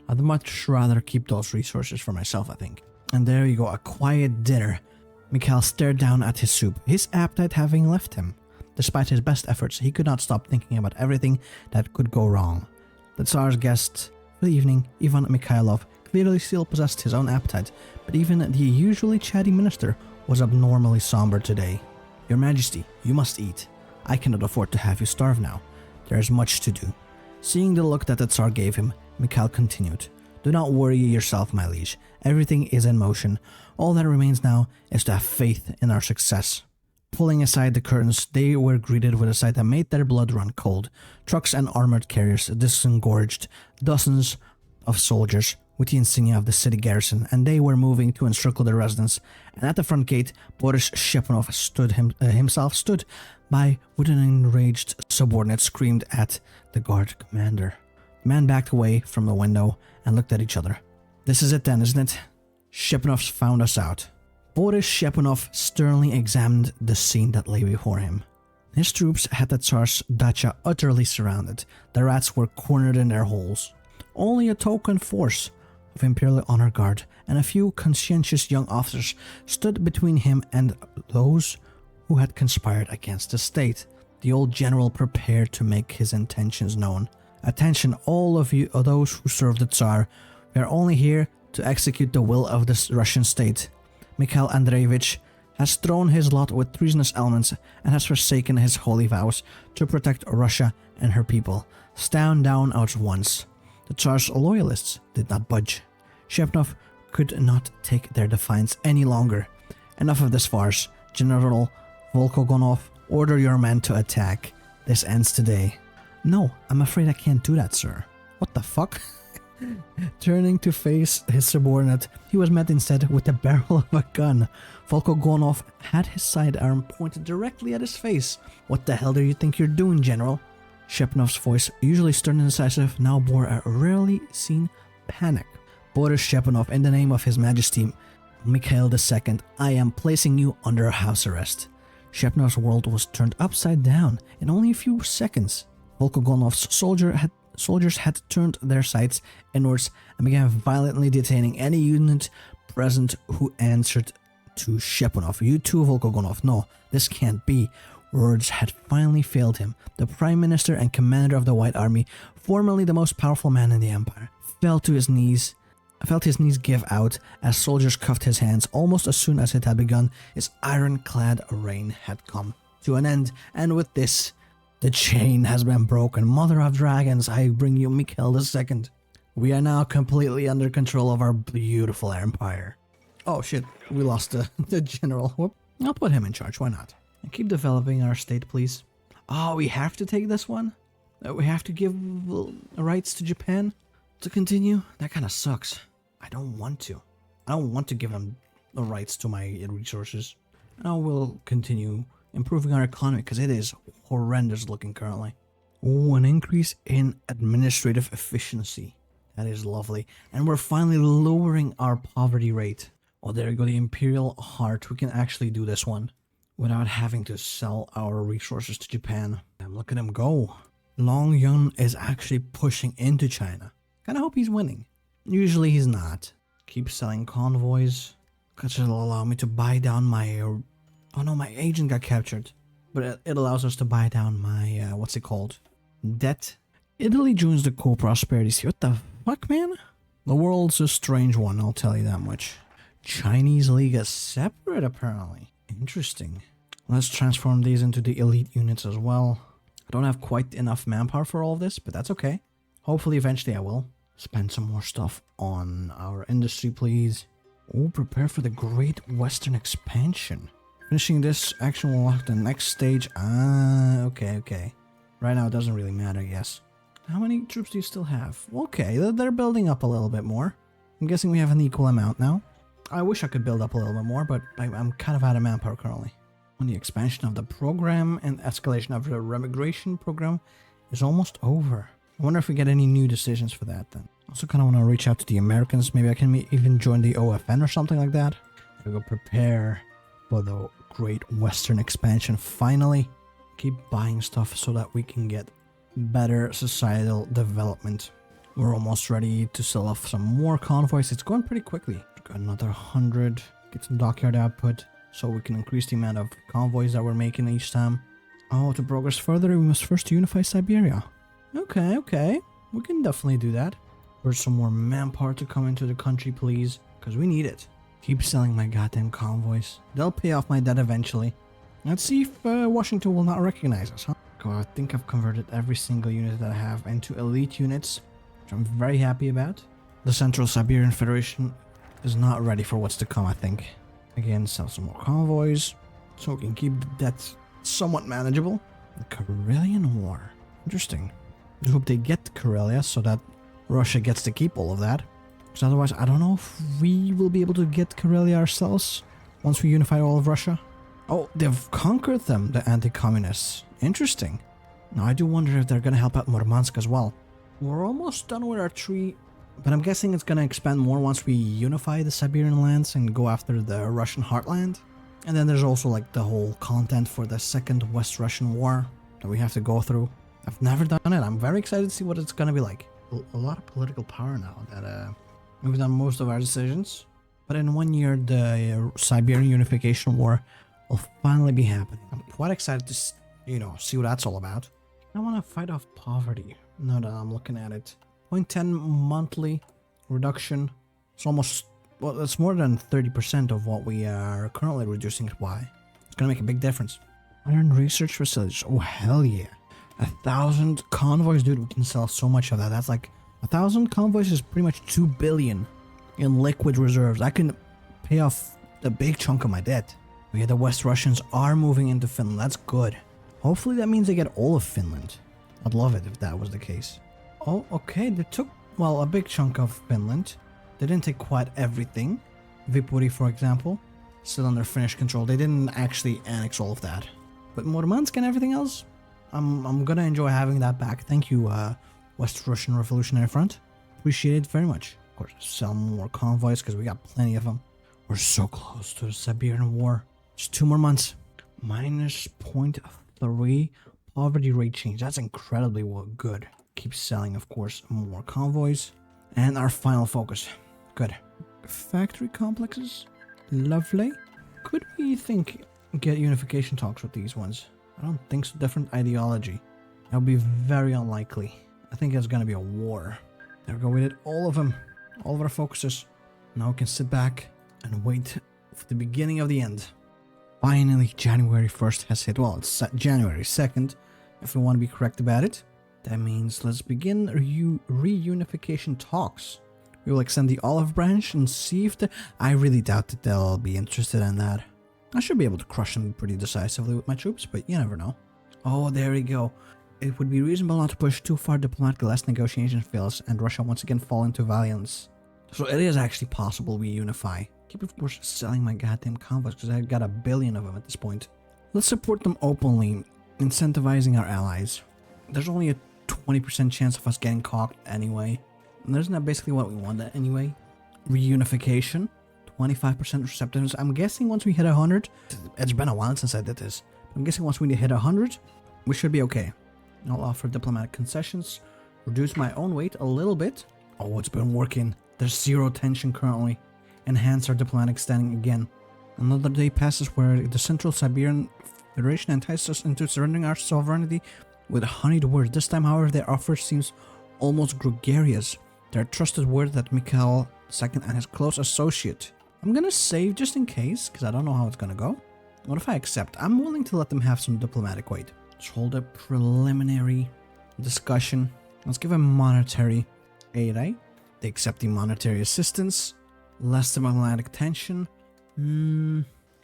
I'd much rather keep those resources for myself, I think. And there you go, a quiet dinner. Mikhail stared down at his soup, his appetite having left him. Despite his best efforts, he could not stop thinking about everything that could go wrong. The Tsar's guest for the evening, Ivan Mikhailov, clearly still possessed his own appetite, but even the usually chatty minister was abnormally somber today. Your Majesty, you must eat. I cannot afford to have you starve now. There is much to do. Seeing the look that the Tsar gave him, Mikhail continued. Do not worry yourself, my liege. Everything is in motion. All that remains now is to have faith in our success. Pulling aside the curtains, they were greeted with a sight that made their blood run cold. Trucks and armored carriers disengorged dozens of soldiers with the insignia of the city garrison, and they were moving to encircle the residence. And at the front gate, Boris Shepanov himself stood by with an enraged subordinate screamed at the guard commander. The man backed away from the window and looked at each other. This is it then, isn't it? Shepanov's found us out. Boris Shepanov sternly examined the scene that lay before him. His troops had the Tsar's dacha utterly surrounded. The rats were cornered in their holes. Only a token force of imperial honor guard and a few conscientious young officers stood between him and those who had conspired against the state. The old general prepared to make his intentions known. Attention, all of you, or those who serve the Tsar. We are only here to execute the will of the Russian state. Mikhail Andreevich has thrown his lot with treasonous elements and has forsaken his holy vows to protect Russia and her people. Stand down at once. The Tsar's loyalists did not budge. Shepnov could not take their defiance any longer. Enough of this farce. General Volkogonov, order your men to attack. This ends today. No, I'm afraid I can't do that, sir. What the fuck? Turning to face his subordinate, he was met instead with the barrel of a gun. Volkogonov had his sidearm pointed directly at his face. What the hell do you think you're doing, General? Shepnov's voice, usually stern and decisive, now bore a rarely seen panic. Boris Shepnov, in the name of His Majesty Mikhail II, I am placing you under house arrest. Shepnov's world was turned upside down in only a few seconds. Volkogonov's soldiers had turned their sights inwards and began violently detaining any unit present who answered to Shepnov. You too, Volkogonov. No, this can't be. Words had finally failed him. The Prime Minister and Commander of the White Army, formerly the most powerful man in the Empire, felt his knees give out as soldiers cuffed his hands. Almost as soon as it had begun, his ironclad reign had come to an end, and with this, the chain has been broken. Mother of dragons, I bring you Mikhail II. We are now completely under control of our beautiful empire. Oh shit, we lost the general. Whoop. I'll put him in charge, why not? And keep developing our state, please. Oh, we have to take this one? We have to give rights to Japan to continue? That kind of sucks. I don't want to. I don't want to give them the rights to my resources. And I will continue improving our economy because it is horrendous looking currently. Oh, an increase in administrative efficiency. That is lovely. And we're finally lowering our poverty rate. Oh, there you go, the imperial heart. We can actually do this one without having to sell our resources to Japan. And look at him go. Long Yun is actually pushing into China. Kinda hope he's winning. Usually he's not. Keep selling convoys. Because it'll allow me to buy down my... Oh no, my agent got captured. But it allows us to buy down my... what's it called? Debt. Italy joins the co-prosperity. What the fuck, man? The world's a strange one, I'll tell you that much. Chinese League is separate, apparently. Interesting. Let's transform these into the elite units as well. I don't have quite enough manpower for all of this, but that's okay. Hopefully, eventually I will. Spend some more stuff on our industry, please. Oh, prepare for the Great Western Expansion. Finishing this action will unlock the next stage. Ah, okay. Right now it doesn't really matter, I guess. How many troops do you still have? Okay, they're building up a little bit more. I'm guessing we have an equal amount now. I wish I could build up a little bit more, but I'm kind of out of manpower currently. When the expansion of the program and escalation of the remigration program is almost over. I wonder if we get any new decisions for that then. Also kind of want to reach out to the Americans. Maybe I can even join the OFN or something like that. We go prepare for the Great Western Expansion. Finally, keep buying stuff so that we can get better societal development. We're almost ready to sell off some more convoys. It's going pretty quickly. Got another 100. Get some dockyard output so we can increase the amount of convoys that we're making each time. Oh, to progress further, we must first unify Siberia. Okay. We can definitely do that. There's some more manpower to come into the country, please, because we need it. Keep selling my goddamn convoys. They'll pay off my debt eventually. Let's see if Washington will not recognize us, huh? God, I think I've converted every single unit that I have into elite units, which I'm very happy about. The Central Siberian Federation is not ready for what's to come, I think. Again, sell some more convoys, so we can keep the debt somewhat manageable. The Karelian War. Interesting. I hope they get Karelia so that Russia gets to keep all of that. Because otherwise, I don't know if we will be able to get Karelia ourselves once we unify all of Russia. Oh, they've conquered them, the anti-communists. Interesting. Now, I do wonder if they're going to help out Murmansk as well. We're almost done with our tree, but I'm guessing it's going to expand more once we unify the Siberian lands and go after the Russian heartland. And then there's also like the whole content for the Second West Russian War that we have to go through. I've never done it. I'm very excited to see what it's going to be like. A lot of political power now that we've done most of our decisions. But in 1 year, the Siberian Unification War will finally be happening. I'm quite excited You know, see what that's all about. I want to fight off poverty. Now that I'm looking at it. 0.10 monthly reduction. It's almost, well, it's more than 30% of what we are currently reducing it by. It's going to make a big difference. Modern research facilities. Oh, hell yeah. 1,000 convoys, dude. We can sell so much of that. That's like 1,000 convoys is pretty much 2 billion in liquid reserves. I can pay off the big chunk of my debt. Yeah, the West Russians are moving into Finland. That's good. Hopefully that means they get all of Finland. I'd love it if that was the case. Oh, okay. They took, well, a big chunk of Finland. They didn't take quite everything. Viipuri, for example, still under Finnish control. They didn't actually annex all of that. But Murmansk and everything else, I'm gonna enjoy having that back. Thank you, West Russian Revolutionary Front. Appreciate it very much. Of course, sell more convoys because we got plenty of them. We're so close to the Siberian War. Just 2 more months. Minus 0.3 poverty rate change. That's incredibly good. Keep selling, of course, more convoys. And our final focus. Good. Factory complexes. Lovely. Could we get unification talks with these ones? I don't think so. Different ideology. That would be very unlikely. I think it's gonna be a war. There we go. We did all of them. All of our focuses. Now we can sit back and wait for the beginning of the end. Finally, January 1st has hit. Well, it's January 2nd, if we want to be correct about it. That means let's begin reunification talks. We will extend the olive branch and see if I really doubt that they'll be interested in that. I should be able to crush them pretty decisively with my troops, but you never know. Oh, there we go. It would be reasonable not to push too far diplomatically lest negotiation fails and Russia once again fall into violence. So it is actually possible we unify. Keep, of course, selling my goddamn convoys because I've got 1 billion of them at this point. Let's support them openly, incentivizing our allies. There's only a 20% chance of us getting caught anyway. And isn't that basically what we want anyway? Reunification, 25% receptiveness. I'm guessing once we hit 100, it's been a while since I did this. I'm guessing once we hit 100, we should be okay. I'll offer diplomatic concessions, reduce my own weight a little bit. Oh, it's been working. There's 0 tension currently. Enhance our diplomatic standing again. Another day passes where the Central Siberian Federation entices us into surrendering our sovereignty with honeyed words. This time, however, their offer seems almost gregarious. They're trusted word that Mikhail II and his close associate. I'm gonna save just in case, because I don't know how it's gonna go. What if I accept? I'm willing to let them have some diplomatic weight. Let's hold a preliminary discussion. Let's give them monetary aid, eh? They accept the monetary assistance. Less diplomatic tension. I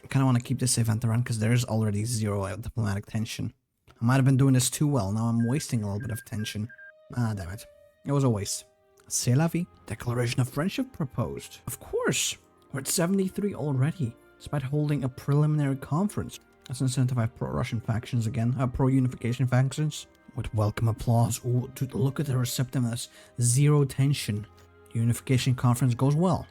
kind of want to keep this event around because there is already 0 diplomatic tension. I might have been doing this too well. Now I'm wasting a little bit of tension. Ah, damn it. It was a waste. C'est la vie. Declaration of friendship proposed. Of course. We're at 73 already, despite holding a preliminary conference. Let's incentivize pro-Russian factions again. Pro-unification factions. With welcome applause. Ooh, dude, look at the receptiveness. 0 tension. The unification conference goes well.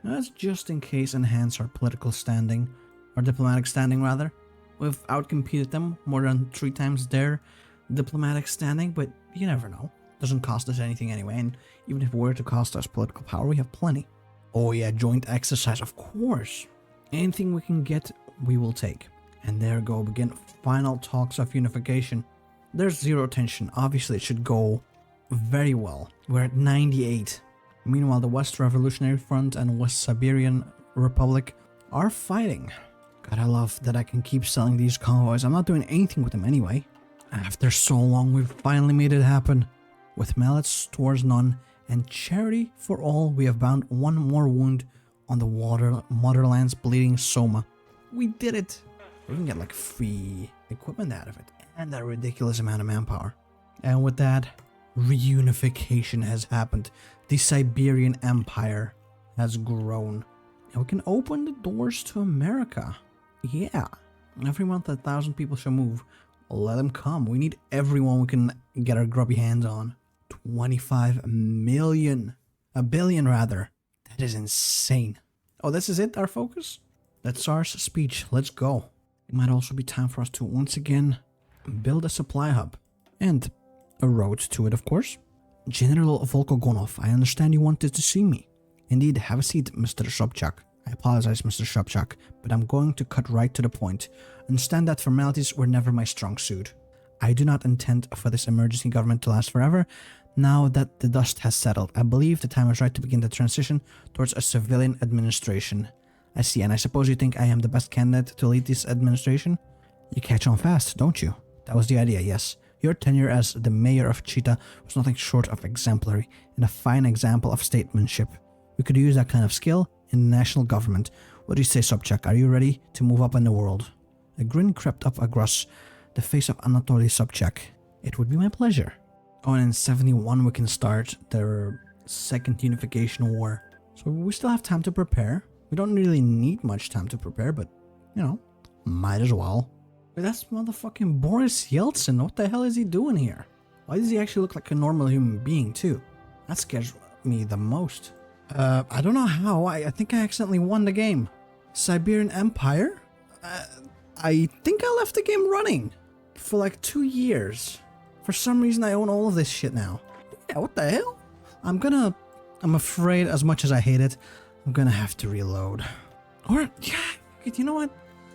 Let's just in case enhance our political standing, or diplomatic standing rather. We've outcompeted them more than 3 times their diplomatic standing, but you never know. Doesn't cost us anything anyway, and even if it were to cost us political power, we have plenty. Oh yeah, joint exercise, of course. Anything we can get, we will take. And there go, begin final talks of unification. There's 0 tension, obviously it should go very well. We're at 98. Meanwhile, the West Revolutionary Front and West Siberian Republic are fighting. God, I love that I can keep selling these convoys. I'm not doing anything with them anyway. After so long, we've finally made it happen. With mallets towards none and charity for all, we have bound 1 more wound on the motherland's bleeding Soma. We did it! We can get like free equipment out of it. And that ridiculous amount of manpower. And with that, reunification has happened. The Siberian Empire has grown. And we can open the doors to America. Yeah. Every month 1,000 people shall move. Let them come. We need everyone we can get our grubby hands on. 25 million. 1 billion rather. That is insane. Oh, this is it? Our focus? That's Tsar's speech. Let's go. It might also be time for us to once again build a supply hub. And a road to it, of course. General Volkogonov, I understand you wanted to see me. Indeed, have a seat, Mr. Sobchak. I apologize, Mr. Shubchak, but I'm going to cut right to the point. Understand that formalities were never my strong suit. I do not intend for this emergency government to last forever. Now that the dust has settled, I believe the time is right to begin the transition towards a civilian administration. I see, and I suppose you think I am the best candidate to lead this administration? You catch on fast, don't you? That was the idea, yes. Your tenure as the mayor of Cheetah was nothing short of exemplary, and a fine example of statesmanship. We could use that kind of skill in the national government. What do you say, Sobchak? Are you ready to move up in the world? A grin crept up across the face of Anatoly Sobchak. It would be my pleasure. Oh, and in 71 we can start the second Unification War. So we still have time to prepare. We don't really need much time to prepare, but, you know, might as well. Wait, that's motherfucking Boris Yeltsin. What the hell is he doing here? Why does he actually look like a normal human being, too? That scares me the most. I don't know how. I think I accidentally won the game. Siberian Empire? I think I left the game running for like 2 years. For some reason, I own all of this shit now. Yeah, what the hell? I'm afraid, as much as I hate it, I'm gonna have to reload. Or, yeah, you know what?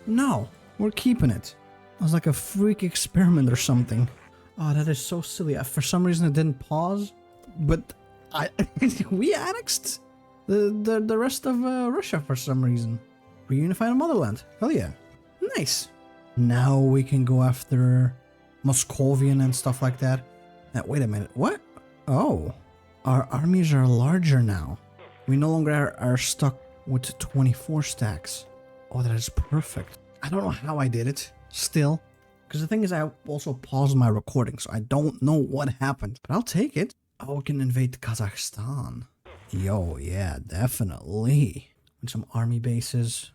No, we're keeping it. It was like a freak experiment or something. Oh, that is so silly. For some reason, it didn't pause. But we annexed the rest of Russia for some reason. Reunified the motherland. Hell yeah. Nice. Now we can go after Moscovian and stuff like that. Wait a minute. What? Oh. Our armies are larger now. We no longer are stuck with 24 stacks. Oh, that is perfect. I don't know how I did it. Still. Because the thing is, I also paused my recording, so I don't know what happened. But I'll take it. Oh, we can invade Kazakhstan. Yo, yeah, definitely. And some army bases.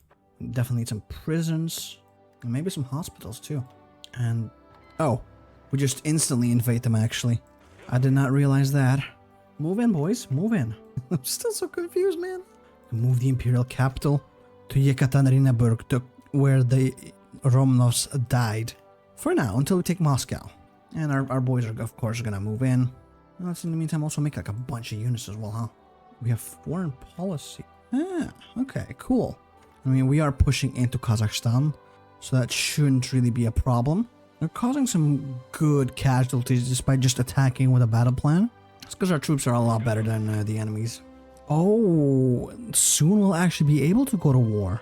Definitely need some prisons. And maybe some hospitals, too. And, oh, we just instantly invade them, actually. I did not realize that. Move in, boys. Move in. I'm still so confused, man. Move the imperial capital to Yekaterinburg, where the Romanovs died. For now, until we take Moscow. And our boys are, of course, gonna move in. Let's, in the meantime, also make like a bunch of units as well, huh? We have foreign policy. Ah, okay, cool. I mean, we are pushing into Kazakhstan, so that shouldn't really be a problem. They're causing some good casualties despite just attacking with a battle plan. It's because our troops are a lot better than the enemies. Oh, soon we'll actually be able to go to war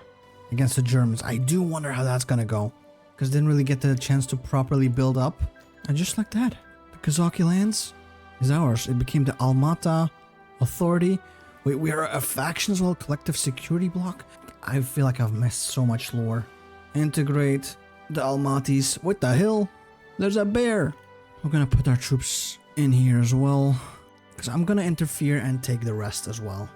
against the Germans. I do wonder how that's gonna go, because didn't really get the chance to properly build up. And just like that, the Kazakh lands is ours. It became the Almaty Authority. Wait, we are a faction as well, collective security bloc. I feel like I've missed so much lore. Integrate the Almatys. What the hell? There's a bear. We're gonna put our troops in here as well, because I'm gonna interfere and take the rest as well.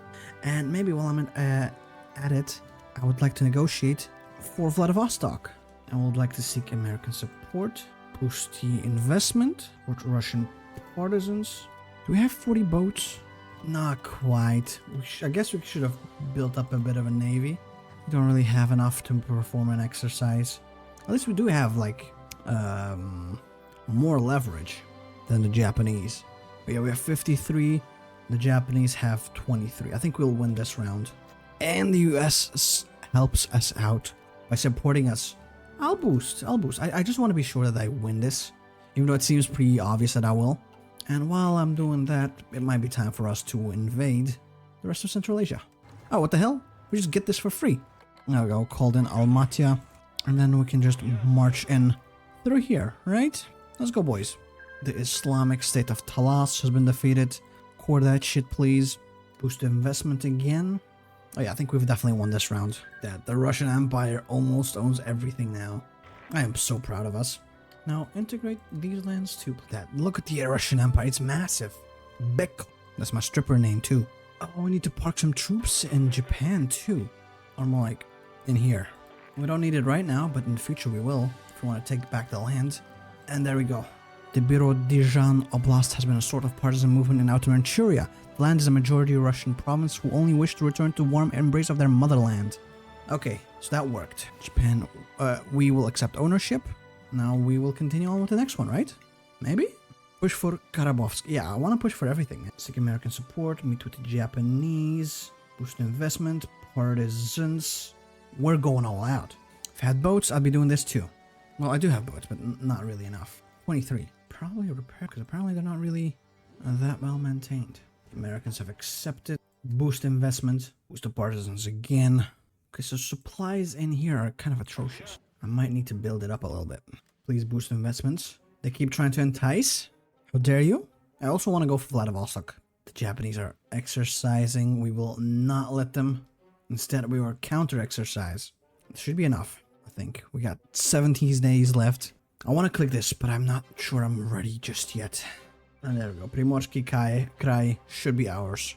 And maybe while I'm at it, I would like to negotiate for Vladivostok. I would like to seek American support, boost the investment with Russian partisans. Do we have 40 boats? Not quite. I guess we should have built up a bit of a navy. We don't really have enough to perform an exercise. At least we do have like more leverage than the Japanese. But yeah, we have 53. The Japanese have 23. I think we'll win this round. And the US helps us out by supporting us. I'll boost. I just want to be sure that I win this, even though it seems pretty obvious that I will. And while I'm doing that, it might be time for us to invade the rest of Central Asia. Oh, what the hell? We just get this for free. There we go, called in Almaty. And then we can just march in through here, right? Let's go, boys. The Islamic State of Talas has been defeated. Core that shit, please. Boost the investment again. Oh yeah, I think we've definitely won this round. That the Russian Empire almost owns everything now. I am so proud of us. Now integrate these lands too. Look at the Russian Empire, it's massive. Bek. That's my stripper name too. Oh, we need to park some troops in Japan too. Or more like in here. We don't need it right now, but in the future we will, if we want to take back the land. And there we go. The Birobidzhan Oblast has been a sort of partisan movement in Outer Manchuria. The land is a majority Russian province who only wish to return to warm embrace of their motherland. Okay, so that worked. Japan, we will accept ownership. Now we will continue on with the next one, right? Maybe? Push for Karabovsk. Yeah, I want to push for everything. Seek American support, meet with the Japanese, Boost investment, partisans. We're going all out. If I had boats, I'd be doing this too. Well, I do have boats, but not really enough. 23. Probably a repair, because apparently they're not really that well maintained. The Americans have accepted. Boost investment. Boost the partisans again. Okay, so supplies in here are kind of atrocious. I might need to build it up a little bit. Please boost investments. They keep trying to entice. How dare you? I also want to go for Vladivostok. The Japanese are exercising. We will not let them. Instead, we will counter-exercise. It should be enough, I think. We got 17 days left. I want to click this, but I'm not sure I'm ready just yet. And there we go. Primorsky Krai should be ours.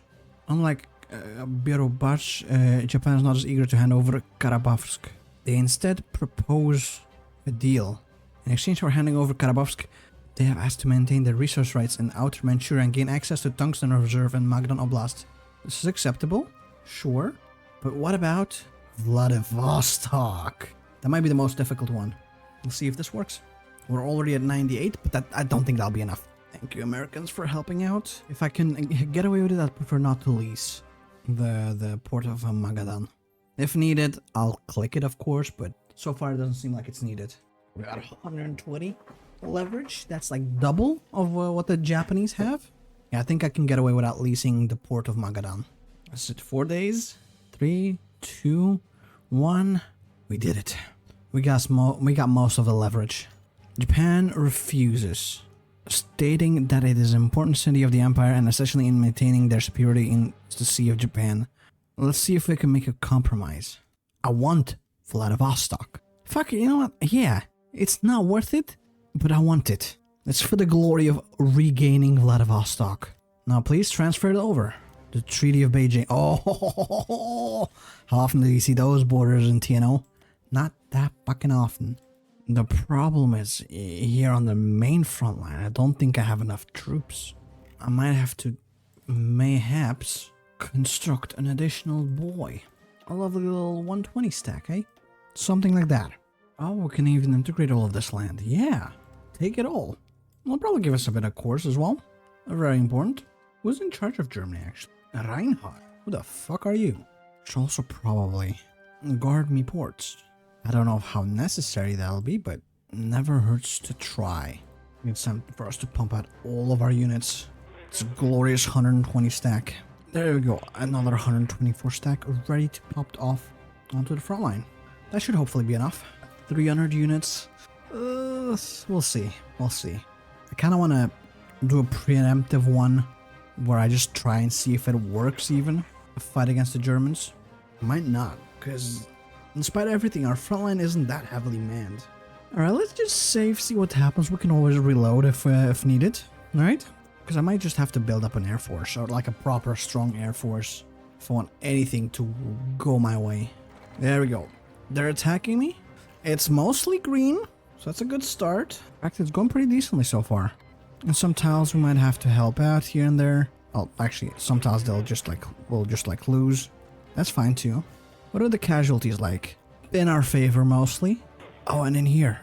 Unlike Biorobach, Japan is not as eager to hand over Karabavsk. They instead propose a deal. In exchange for handing over Karabavsk, they have asked to maintain their resource rights in Outer Manchuria and gain access to Tungsten Reserve in Magadan Oblast. This is acceptable, sure. But what about Vladivostok? That might be the most difficult one. We'll see if this works. We're already at 98, but I don't think that'll be enough. Thank you, Americans, for helping out. If I can get away with it, I'd prefer not to lease the port of Magadan. If needed, I'll click it, of course, but so far it doesn't seem like it's needed. We got 120 leverage. That's like double of what the Japanese have. Yeah, I think I can get away without leasing the port of Magadan. Is it 4 days? 3, 2, 1. We did it. We got most of the leverage. Japan refuses, stating that it is an important city of the empire and essentially in maintaining their superiority in the Sea of Japan. Let's see if we can make a compromise. I want Vladivostok. Fuck it, you know what? Yeah, it's not worth it, but I want it. It's for the glory of regaining Vladivostok. Now please transfer it over. The Treaty of Beijing. Oh, how often do you see those borders in TNO? Not that fucking often. The problem is, here on the main front line, I don't think I have enough troops. I might have to, mayhaps, construct an additional buoy. A lovely little 120 stack, eh? Something like that. Oh, we can even integrate all of this land. Yeah, take it all. It'll probably give us a bit of course as well. Very important. Who's in charge of Germany, actually? Reinhardt. Who the fuck are you? Should also probably guard me ports. I don't know how necessary that'll be, but never hurts to try. It's time for us to pump out all of our units. It's a glorious 120 stack. There we go, another 124 stack ready to be popped off onto the front line. That should hopefully be enough. 300 units. We'll see. We'll see. I kind of want to do a preemptive one where I just try and see if it works even. A fight against the Germans. Might not, because in spite of everything, our front line isn't that heavily manned. Alright, let's just save, see what happens. We can always reload if needed, alright? Because I might just have to build up an air force, or like a proper strong air force, if I want anything to go my way. There we go. They're attacking me. It's mostly green, so that's a good start. In fact, it's going pretty decently so far. And some tiles we might have to help out here and there. Oh, actually, some tiles we'll just like lose. That's fine too. What are the casualties like? In our favor mostly. Oh, and in here,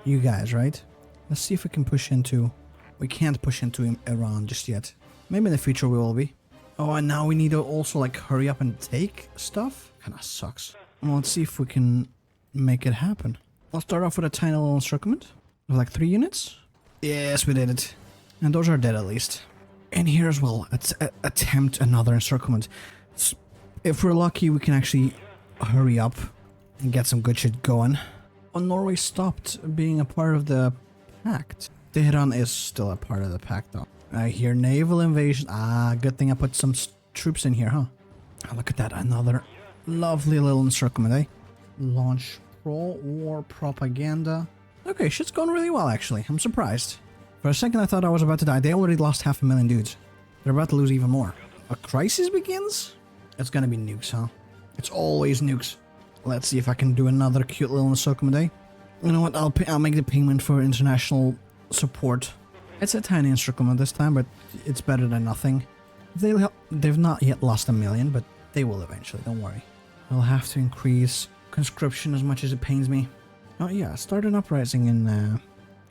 you guys, right? Let's see if we can push into. We can't push into Iran just yet. Maybe in the future we will be. Oh, and now we need to also like hurry up and take stuff. Kinda sucks. Well, let's see if we can make it happen. I'll start off with a tiny little encirclement of like 3 units. Yes, we did it. And those are dead at least. And here as well, attempt another encirclement. If we're lucky, we can actually hurry up and get some good shit going. Oh, Norway stopped being a part of the pact. Tehran is still a part of the pact though. I hear naval invasion. Ah, good thing I put some troops in here, huh? Oh, look at that, another lovely little encirclement, eh? Launch pro-war propaganda. Okay, shit's going really well actually. I'm surprised. For a second I thought I was about to die. They already lost 500,000 dudes. They're about to lose even more. A crisis begins? It's gonna be nukes, huh? It's always nukes. Let's see if I can do another cute little encirclement, eh? You know what? I'll make the payment for international support. It's a tiny encirclement this time, but it's better than nothing. They've not yet lost 1 million, but they will eventually. Don't worry. I'll have to increase conscription as much as it pains me. Oh yeah, start an uprising in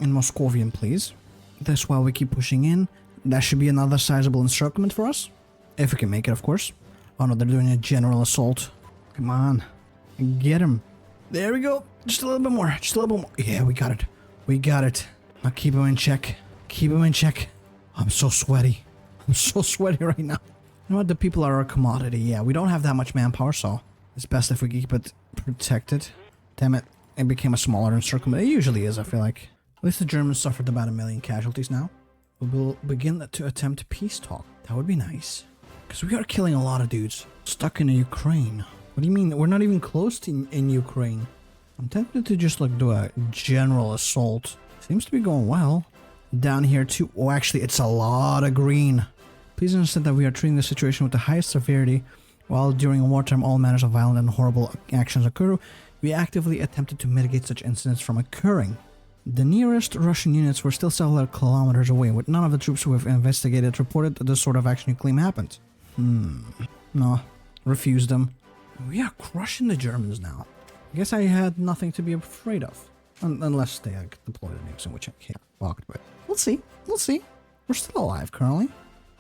Moscovian, please. This while we keep pushing in. That should be another sizable encirclement for us, if we can make it, of course. Oh no, they're doing a general assault. Come on. Get him. There we go. Just a little bit more. Just a little bit more. Yeah, we got it. We got it. Now keep him in check. Keep him in check. I'm so sweaty. I'm so sweaty right now. You know what? The people are a commodity. Yeah, we don't have that much manpower, so it's best if we keep it protected. Damn it. It became a smaller circle, but it usually is, I feel like. At least the Germans suffered about 1 million casualties now. We'll begin to attempt peace talk. That would be nice. Because we are killing a lot of dudes stuck in Ukraine. What do you mean? We're not even close to in Ukraine. I'm tempted to just like do a general assault. Seems to be going well. Down here too. Oh, actually, it's a lot of green. Please understand that we are treating the situation with the highest severity. While during wartime all manners of violent and horrible actions occur, we actively attempted to mitigate such incidents from occurring. The nearest Russian units were still several kilometers away, with none of the troops who have investigated reported that the sort of action you claim happened. No. Refuse them. We are crushing the Germans now. I guess I had nothing to be afraid of. Unless they deployed a nukes, in which I can't walk, but we'll see. We'll see. We're still alive currently.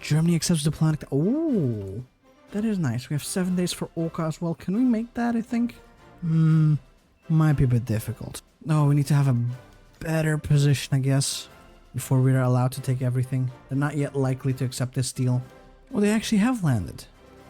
Germany accepts diplomatic... Oh, that is nice. We have 7 days for Oka as well. Can we make that, I think? Might be a bit difficult. No, we need to have a better position, I guess, before we are allowed to take everything. They're not yet likely to accept this deal. Well, they actually have landed.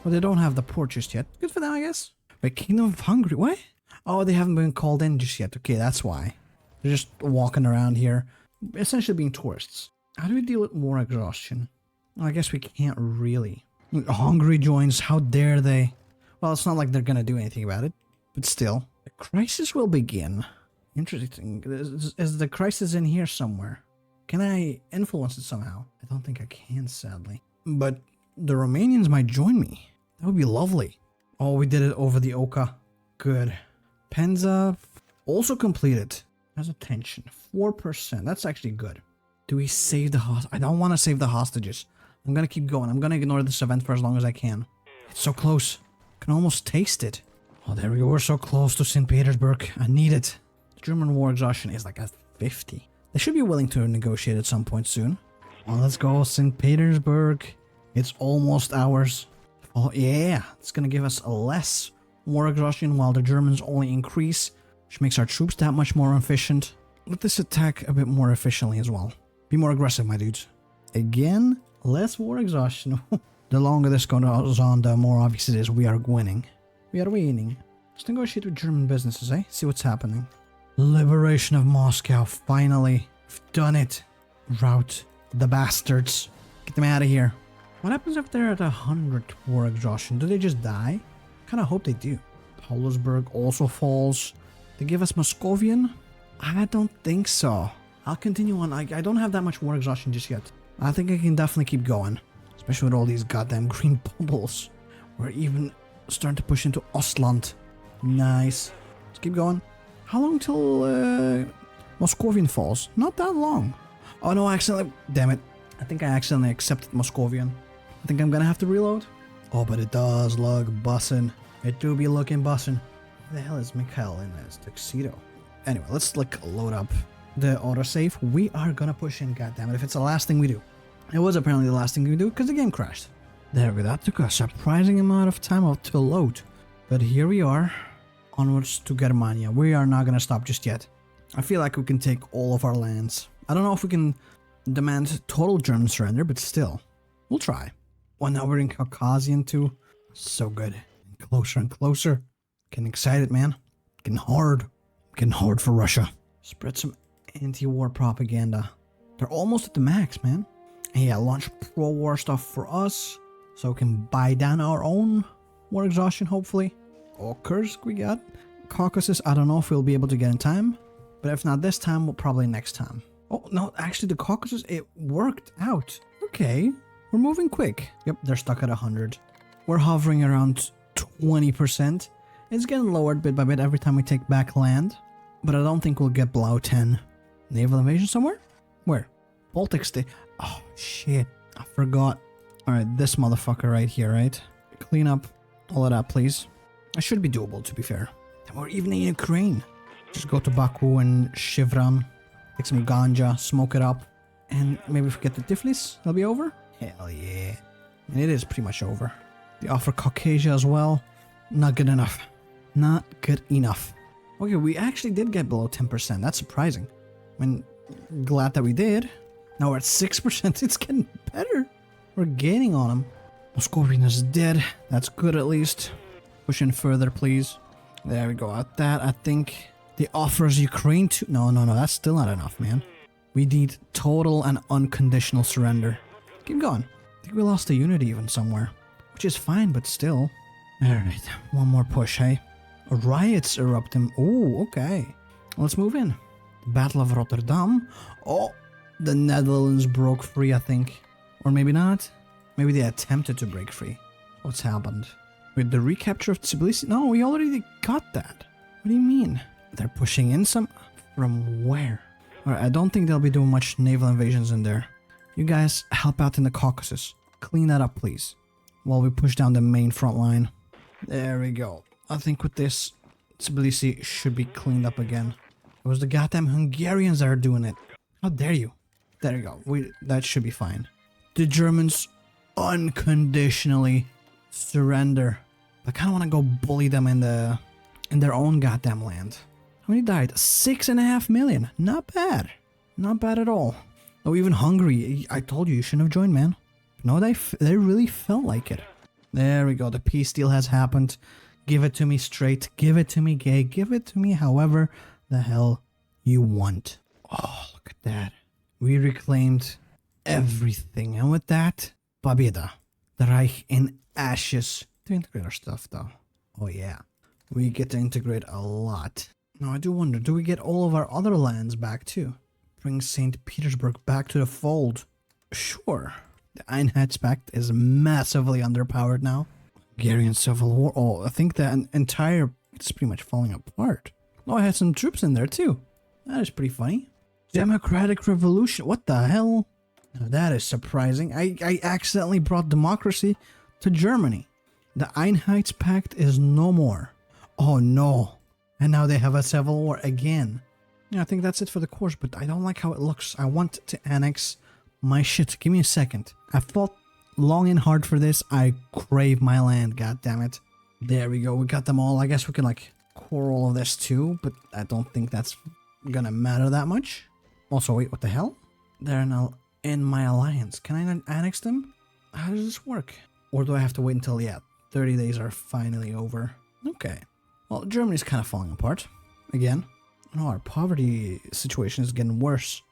Well, they don't have the port just yet. Good for them, I guess. But Kingdom of Hungary, what? Oh, they haven't been called in just yet. Okay, that's why. They're just walking around here, essentially being tourists. How do we deal with war exhaustion? Well, I guess we can't really. Hungary joins, how dare they? Well, it's not like they're gonna do anything about it, but still. The crisis will begin. Interesting. Is the crisis in here somewhere? Can I influence it somehow? I don't think I can, sadly. But the Romanians might join me. That would be lovely. Oh, we did it over the Oka. Good. Penza also completed. Has attention. 4%. That's actually good. Do we save the I don't want to save the hostages. I'm going to keep going. I'm going to ignore this event for as long as I can. It's so close. I can almost taste it. Oh, there we go. We're so close to St. Petersburg. I need it. The German war exhaustion is like at 50. They should be willing to negotiate at some point soon. Well, let's go. St. Petersburg. It's almost ours. Oh, yeah. It's going to give us less war exhaustion while the Germans only increase, which makes our troops that much more efficient. Let this attack a bit more efficiently as well. Be more aggressive, my dudes. Again, less war exhaustion. The longer this goes on, the more obvious it is we are winning. We are winning. Let's negotiate with German businesses, eh? See what's happening. Liberation of Moscow. Finally. We've done it. Rout the bastards. Get them out of here. What happens if they're at 100 war exhaustion? Do they just die? Kind of hope they do. Paulusburg also falls. They give us Moscovian? I don't think so. I'll continue on. I don't have that much war exhaustion just yet. I think I can definitely keep going. Especially with all these goddamn green bubbles. We're even starting to push into Ostland. Nice. Let's keep going. How long till Moscovian falls? Not that long. Oh no, I accidentally... Damn it. I think I accidentally accepted Moscovian. I think I'm gonna have to reload. Oh, but it does look bussin'. It do be looking bussin'. Where the hell is Mikhail in this tuxedo? Anyway, let's like load up the autosave. We are gonna push in, goddammit, if it's the last thing we do. It was apparently the last thing we do because the game crashed. There we go. That took a surprising amount of time to load. But here we are. Onwards to Germania. We are not gonna stop just yet. I feel like we can take all of our lands. I don't know if we can demand total German surrender, but still. We'll try. Well, now we're in Caucasian too. So good. Closer and closer. Getting excited, man. Getting hard. Getting hard for Russia. Spread some anti-war propaganda. They're almost at the max, man. And yeah, launch pro-war stuff for us. So we can buy down our own war exhaustion, hopefully. Oh, Kursk we got. Caucasus, I don't know if we'll be able to get in time. But if not this time, we'll probably next time. Oh, no, actually the Caucasus, it worked out. Okay, we're moving quick. Yep, they're stuck at 100. We're hovering around 20%. It's getting lowered bit by bit every time we take back land. But I don't think we'll get below 10. Naval invasion somewhere? Where? Baltic State. Oh, shit. I forgot. Alright, this motherfucker right here, right? Clean up all of that, please. It should be doable, to be fair. And we're even in Ukraine. Just go to Baku and Shivran. Take some ganja, smoke it up. And maybe forget the Tiflis. It'll be over? Hell yeah. And it is pretty much over. They offer Caucasia as well. Not good enough. Not good enough. Okay, we actually did get below 10%. That's surprising. I mean, glad that we did. Now we're at 6%. It's getting better. We're gaining on them. Moscovian is dead. That's good at least. Push in further, please. There we go. At that, I think they offer us Ukraine too. No. That's still not enough, man. We need total and unconditional surrender. Keep going. I think we lost the unity even somewhere. Which is fine, but still. Alright, one more push, hey? Riots erupting. Oh, okay. Let's move in. The Battle of Rotterdam. Oh, the Netherlands broke free, I think. Or maybe not. Maybe they attempted to break free. What's happened? With the recapture of Tbilisi? No, we already got that. What do you mean? They're pushing in some... From where? Alright, I don't think they'll be doing much naval invasions in there. You guys help out in the Caucasus. Clean that up, please. While we push down the main front line. There we go. I think with this, Tbilisi should be cleaned up again. It was the goddamn Hungarians that are doing it. How dare you? There you go. That should be fine. The Germans unconditionally surrender. I kind of want to go bully them in their own goddamn land. How many died? 6.5 million. Not bad. Not bad at all. Oh, even Hungary. I told you shouldn't have joined, man. No, they really felt like it. There we go. The peace deal has happened. Give it to me straight. Give it to me gay. Give it to me however the hell you want. Oh, look at that. We reclaimed everything. And with that, Победа. The Reich in ashes. To integrate our stuff, though. Oh, yeah. We get to integrate a lot. Now, I do wonder, do we get all of our other lands back, too? Bring St. Petersburg back to the fold. Sure. The Einheitspact is massively underpowered now. Hungarian Civil War. Oh, I think the entire... It's pretty much falling apart. Oh, I had some troops in there, too. That is pretty funny. Democratic Revolution. What the hell? Now, that is surprising. I accidentally brought democracy to Germany. The Einheitspact is no more. Oh, no. And now they have a civil war again. Yeah, I think that's it for the course, but I don't like how it looks. I want to annex my shit. Give me a second. I fought long and hard for this. I crave my land, god damn it. There we go. We got them all. I guess we can like core all of this too, but I don't think that's gonna matter that much. Also, wait, what the hell? They're now in my alliance. Can I not annex them? How does this work? Or do I have to wait until, 30 days are finally over? Okay. Well, Germany's kind of falling apart. Again. No, our poverty situation is getting worse.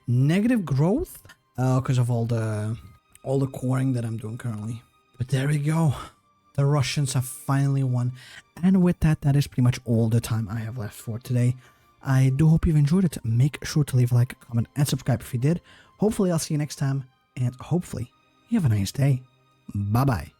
Negative growth? Oh, because of all the coring that I'm doing currently. But there we go. The Russians have finally won. And with that, that is pretty much all the time I have left for today. I do hope you've enjoyed it. Make sure to leave a like, comment, and subscribe if you did. Hopefully, I'll see you next time. And hopefully, you have a nice day. Bye-bye.